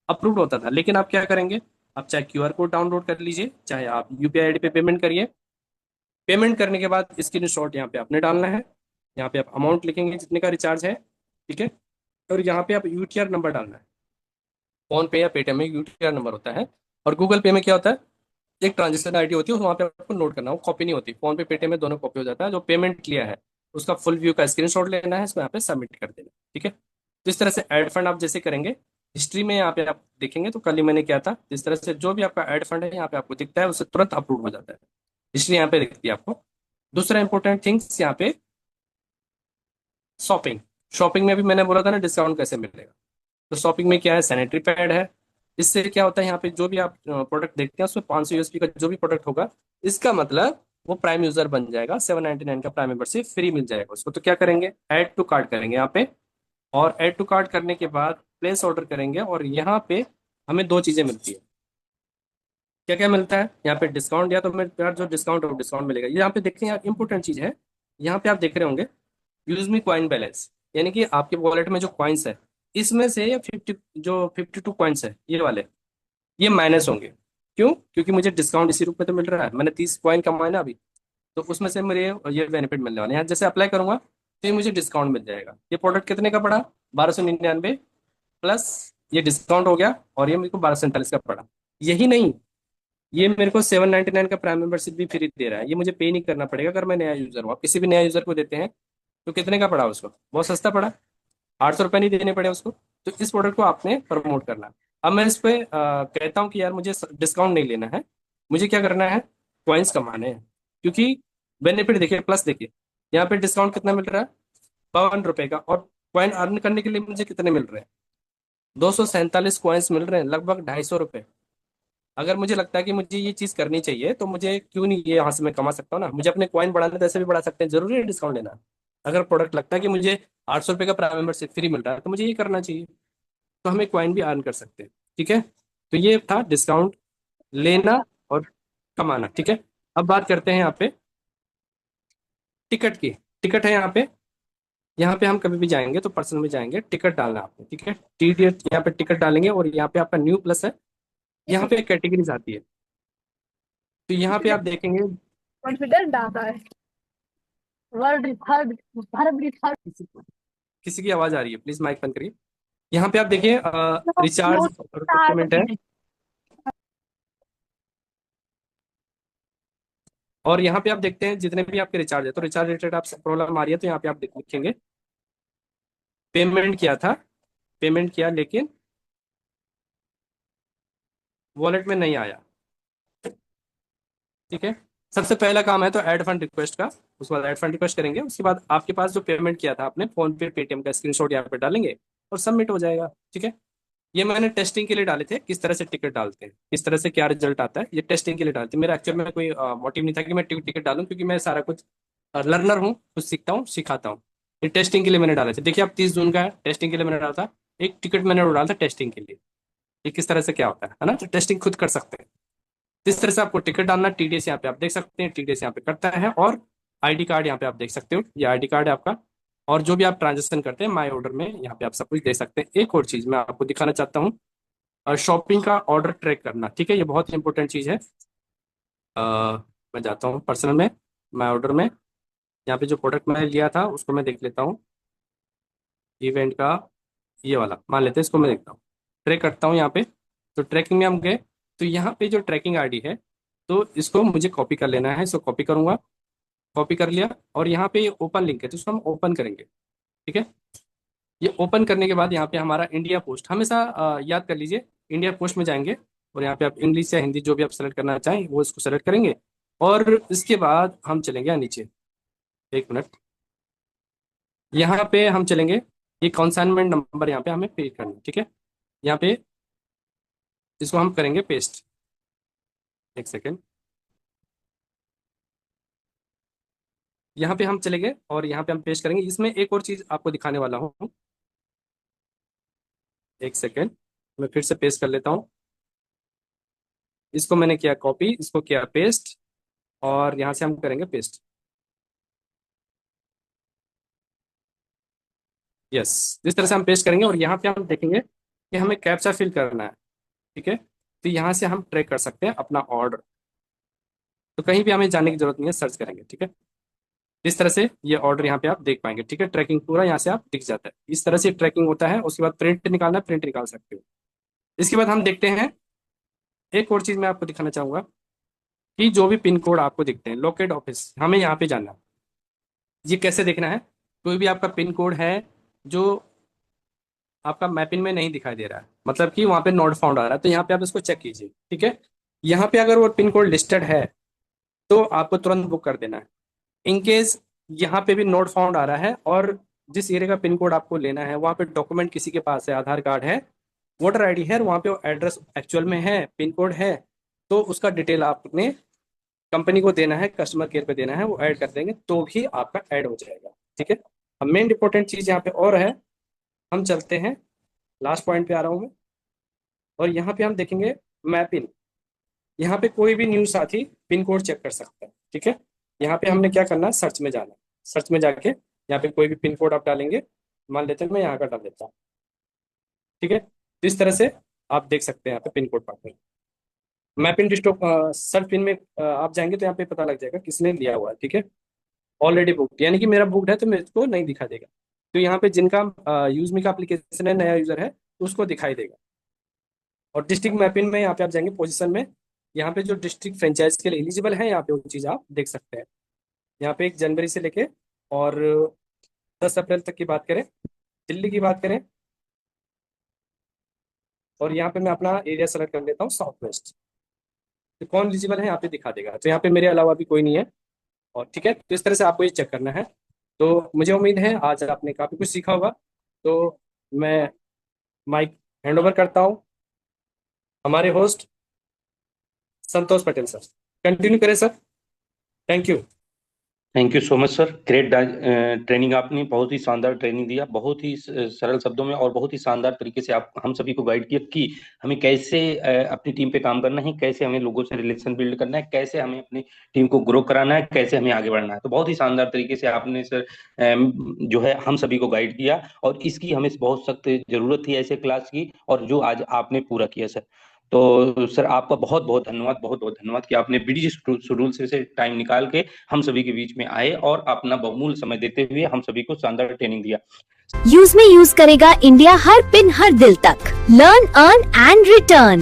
[SPEAKER 2] अप्रूव होता था, लेकिन आप क्या करेंगे, आप चाहे QR कोड डाउनलोड कर लीजिए, चाहे आप UPI ID पे पेमेंट करिए। पेमेंट करने के बाद स्क्रीन शॉट यहाँ पे आपने डालना है, यहाँ पे आप अमाउंट लिखेंगे जितने का रिचार्ज है, ठीक है। और यहाँ पे आप UTR नंबर डालना है। फोन पे या पेटीएम में UTR नंबर होता है, और गूगल पे में क्या होता है, एक ट्रांजेक्शन ID होती है, वहाँ पे आपको नोट करना है, वो कॉपी नहीं होती। फोन पे पेटीएम में दोनों कॉपी हो जाता है। जो पेमेंट किया है उसका फुल व्यू का स्क्रीनशॉट लेना है, इसको यहाँ पे सबमिट कर देना, ठीक है। तो इस तरह से ऐड फंड आप जैसे करेंगे, हिस्ट्री में यहाँ पे आप देखेंगे तो कल ही मैंने किया था, इस तरह से जो भी आपका ऐड फंड है यहाँ पे आपको दिखता है, उससे तुरंत अप्रूव हो जाता है, हिस्ट्री यहाँ पे दिखती है आपको। दूसरा इंपॉर्टेंट थिंग्स यहाँ पे शॉपिंग। शॉपिंग में भी मैंने बोला था ना डिस्काउंट कैसे मिलेगा, तो शॉपिंग में क्या है, सैनिटरी पैड है। इससे क्या होता है, यहाँ पे जो भी आप प्रोडक्ट देखते हैं उसमें 500 USP का जो भी प्रोडक्ट होगा, इसका मतलब वो प्राइम यूजर बन जाएगा, 799 का प्राइम मेंबरशिप फ्री मिल जाएगा उसको। तो क्या करेंगे, ऐड टू कार्ट करेंगे यहाँ पे, और ऐड टू कार्ट करने के बाद प्लेस ऑर्डर करेंगे, और यहाँ पे हमें दो चीजें मिलती है। क्या क्या मिलता है यहाँ पे, डिस्काउंट, या तो मेरे पास जो डिस्काउंट है वो डिस्काउंट मिलेगा। यहाँ पे देखते हैं यार, इंपॉर्टेंट चीज है, यहाँ पे आप देख रहे होंगे यूज मी कॉइन बैलेंस, यानी कि आपके वॉलेट में जो कॉइन्स है, इसमें से ये 52 कॉइन्स है ये वाले, ये माइनस होंगे। क्यों, क्योंकि मुझे डिस्काउंट इसी रूप में तो मिल रहा है, मैंने 30 कॉइन कमाए ना अभी, तो उसमें से मेरे ये बेनिफिट मिलने वाले हैं। यहाँ जैसे अप्लाई करूंगा तो ये मुझे डिस्काउंट मिल जाएगा। ये प्रोडक्ट कितने का पड़ा, 1299 प्लस ये डिस्काउंट हो गया, और ये मेरे को 1247 का पड़ा। यही नहीं, ये मेरे को 799 का प्राइम मेंबरशिप भी फ्री दे रहा है, ये मुझे पे नहीं करना पड़ेगा अगर मैं नया यूजर हूँ। आप किसी भी नया यूजर को देते हैं तो कितने का पड़ा उसको, बहुत सस्ता पड़ा, 800 रुपये नहीं देने पड़े उसको। तो इस प्रोडक्ट को आपने प्रमोट करना है। अब मैं इस पे कहता हूँ कि यार मुझे डिस्काउंट नहीं लेना है, मुझे क्या करना है, कॉइन्स कमाने हैं। क्योंकि बेनिफिट देखिए, प्लस देखिए, यहाँ पे डिस्काउंट कितना मिल रहा है, 52 रुपए का, और कॉइन अर्न करने के लिए मुझे कितने मिल रहे हैं, 247 कॉइन्स मिल रहे हैं, लगभग 250 रुपये। अगर मुझे लगता है कि मुझे ये चीज करनी चाहिए तो मुझे क्यों नहीं, ये यहाँ से मैं कमा सकता हूँ ना, मुझे अपने कॉइन बढ़ाने तो ऐसे भी बढ़ा सकते हैं, जरूरी है डिस्काउंट लेना। अगर प्रोडक्ट लगता है कि मुझे 800 रुपये का प्राइम मेंबरशिप फ्री मिल रहा है तो मुझे ये करना चाहिए, तो हमें कॉइन भी अर्न कर सकते हैं, ठीक है। तो ये था डिस्काउंट लेना और कमाना, ठीक है। अब बात करते हैं यहाँ पे टिकट की। टिकट है यहाँ पे हम कभी भी जाएंगे तो पर्सन में जाएंगे, टिकट डालना है आपको, ठीक है। TDS यहाँ पे टिकट डालेंगे, और यहाँ पे आपका न्यू प्लस है, यहाँ पे कैटेगरीज आती है। तो यहाँ पे आप देखेंगे,
[SPEAKER 3] कॉन्फिडेंट आता है। World record, Bharat record.
[SPEAKER 2] किसी की आवाज आ रही है, प्लीज माइक बंद करिए। यहाँ पे आप देखिए रिचार्ज और पेमेंट है, और यहाँ पे आप देखते हैं जितने भी आपके रिचार्ज है, तो रिचार्ज रिलेटेड आप प्रॉब्लम आ रही है तो यहाँ पे आप लिखेंगे पेमेंट किया था, पेमेंट किया लेकिन वॉलेट में नहीं आया, ठीक है। सबसे पहला काम है तो ऐड फंड रिक्वेस्ट का, उसके बाद ऐड फंड रिक्वेस्ट करेंगे, उसके बाद आपके पास जो पेमेंट किया था आपने फोन पे पेटीएम का स्क्रीनशॉट यहाँ पे डालेंगे और सबमिट हो जाएगा, ठीक है। ये मैंने टेस्टिंग के लिए डाले थे, किस तरह से टिकट डालते हैं, किस तरह से क्या रिजल्ट आता है, ये टेस्टिंग के लिए डालते हैं। मेरा एक्चुअल में कोई मोटिव नहीं था कि मैं टिकट डालूं, क्योंकि मैं सारा कुछ लर्नर हूँ, कुछ सीखता हूँ सिखाता हूँ। ये टेस्टिंग के लिए मैंने डाले थे, देखिए आप 30 जून का है, टेस्टिंग के लिए मैंने डाला था। एक टिकट मैंने डाला था टेस्टिंग के लिए, ये किस तरह से क्या होता है ना, तो टेस्टिंग खुद कर सकते हैं। इस तरह से आपको टिकट डालना, TDS यहाँ पे आप देख सकते हैं, TDS यहाँ पे करता है, और ID कार्ड यहाँ पे आप देख सकते हो, ये ID कार्ड है आपका। और जो भी आप ट्रांजेक्शन करते हैं माई ऑर्डर में, यहाँ पे आप सब कुछ देख सकते हैं। एक और चीज मैं आपको दिखाना चाहता हूँ, और शॉपिंग का ऑर्डर ट्रैक करना, ठीक है, ये बहुत इंपॉर्टेंट चीज है। अ, मैं जाता हूँ पर्सनल में, माई ऑर्डर में, यहाँ पे जो प्रोडक्ट मैंने लिया था उसको मैं देख लेता हूँ। इवेंट का ये वाला मान लेते हैं, इसको मैं देखता हूँ, ट्रैक करता हूँ यहाँ पे। तो ट्रैकिंग में हम गए, तो यहाँ पे जो ट्रैकिंग आईडी है, तो इसको मुझे कॉपी कर लेना है, इसको कॉपी करूंगा, कॉपी कर लिया, और यहाँ पे ये ओपन लिंक है तो इसको हम ओपन करेंगे। ठीक है, ये ओपन करने के बाद यहाँ पे हमारा इंडिया पोस्ट, हमेशा याद कर लीजिए, इंडिया पोस्ट में जाएंगे और यहाँ पे आप इंग्लिश या हिंदी जो भी आप सेलेक्ट करना चाहें वो इसको सेलेक्ट करेंगे, और इसके बाद हम चलेंगे यहाँ नीचे, एक मिनट, यहाँ पे हम चलेंगे, ये कंसाइनमेंट नंबर यहाँ पे हमें पे करना है। ठीक है, यहाँ पे इसको हम करेंगे पेस्ट, एक सेकेंड, यहाँ पे हम चलेंगे और यहाँ पे हम पेस्ट करेंगे। इसमें एक और चीज आपको दिखाने वाला हूँ, एक सेकेंड, मैं फिर से पेस्ट कर लेता हूँ। इसको मैंने किया कॉपी, इसको किया पेस्ट, और यहाँ से हम करेंगे पेस्ट। यस, इस तरह से हम पेस्ट करेंगे और यहाँ पे हम देखेंगे कि हमें कैप्चा फिल करना है। ठीक है, तो यहाँ से हम ट्रैक कर सकते हैं अपना ऑर्डर, तो कहीं भी हमें जाने की जरूरत नहीं है, सर्च करेंगे। ठीक है, इस तरह से ये ऑर्डर यहाँ पे आप देख पाएंगे। ठीक है, ट्रैकिंग पूरा यहाँ से आप दिख जाता है, इस तरह से ट्रैकिंग होता है। उसके बाद प्रिंट निकालना है, प्रिंट निकाल सकते हो। इसके बाद हम देखते हैं, एक और चीज मैं आपको दिखाना चाहूंगा कि जो भी पिन कोड आपको दिखते हैं, लोकेट ऑफिस, हमें यहाँ पे जाना है। ये कैसे देखना है, कोई भी आपका पिन कोड है जो आपका मैपिंग में नहीं दिखाई दे रहा है, मतलब कि वहाँ पे नॉट फाउंड आ रहा है, तो यहाँ पे आप इसको चेक कीजिए। ठीक है, यहाँ पे अगर वो पिन कोड लिस्टेड है तो आपको तुरंत बुक कर देना है। इनकेस यहाँ पे भी नोट फाउंड आ रहा है और जिस एरिया का पिन कोड आपको लेना है वहाँ पे डॉक्यूमेंट किसी के पास है, आधार कार्ड है, वोटर आईडी है, वहाँ पे एड्रेस एक्चुअल में है, पिन कोड है, तो उसका डिटेल आपने कंपनी को देना है, कस्टमर केयर पे देना है, वो ऐड कर देंगे तो भी आपका ऐड हो जाएगा। ठीक है, अब मेन इंपॉर्टेंट चीज यहाँ पे और है, हम चलते हैं, लास्ट पॉइंट पे आ रहा हूँ मैं, और यहाँ पे हम देखेंगे मैपिंग। यहाँ पे कोई भी न्यू साथी पिन कोड चेक कर सकता है। ठीक है, यहाँ पे हमने क्या करना है, सर्च में जाना है, सर्च में जाके यहाँ पे कोई भी पिन कोड आप डालेंगे, मान लेते हैं मैं यहाँ का डाल देता हूँ। ठीक है, तो इस तरह से आप देख सकते हैं यहाँ पे पिन कोड पाते हैं। मैपिंग डिस्ट्रिक्ट सर्च पिन में आप जाएंगे तो यहाँ पे पता लग जाएगा किसने लिया हुआ है। ठीक है, ऑलरेडी बुकड, यानी कि मेरा बुकड है तो मेरे को नहीं दिखा देगा, तो यहाँ पे जिनका यूजमी का एप्लीकेशन है, नया यूजर है, तो उसको दिखाई देगा। और डिस्ट्रिक्ट मैपिंग में यहाँ पे आप जाएंगे पोजीशन में, यहाँ पे जो डिस्ट्रिक्ट फ्रेंचाइज के लिए एलिजिबल है यहाँ पे वो चीज़ आप देख सकते हैं। यहाँ पे 1 जनवरी से लेके और 10 अप्रैल तक की बात करें, दिल्ली की बात करें, और यहाँ पे मैं अपना एरिया सेलेक्ट कर लेता हूँ साउथ वेस्ट, तो कौन एलिजिबल है यहाँ पे दिखा देगा, तो यहाँ पे मेरे अलावा भी कोई नहीं है। और ठीक है, तो इस तरह से आपको ये चेक करना है। तो मुझे उम्मीद है आज आपने काफ़ी कुछ सीखा होगा, तो मैं माइक हैंड ओवर करता हूँ हमारे होस्ट संतोष पटेल सर, कंटिन्यू करें sir. Thank you
[SPEAKER 1] so much sir, great training, आपने बहुत ही शानदार ट्रेनिंग दिया, बहुत ही सरल शब्दों में और बहुत ही शानदार तरीके से आप हम सभी को गाइड किया कि हमें कैसे अपनी टीम पे काम करना है, कैसे हमें लोगों से रिलेशन बिल्ड करना है, कैसे हमें अपनी टीम को ग्रो कराना है, कैसे हमें आगे बढ़ना है। तो बहुत ही शानदार तरीके से आपने सर जो है हम सभी को गाइड किया, और इसकी हमें बहुत सख्त जरूरत थी ऐसे क्लास की, और जो आज आपने पूरा किया सर। तो सर आपका बहुत बहुत धन्यवाद, बहुत बहुत धन्यवाद कि आपने बिजी शेड्यूल से टाइम निकाल के हम सभी के बीच में आए और अपना बहुमूल्य समय देते हुए हम सभी को शानदार ट्रेनिंग दिया।
[SPEAKER 6] यूज में यूज करेगा इंडिया, हर पिन हर दिल तक। Learn, earn and return.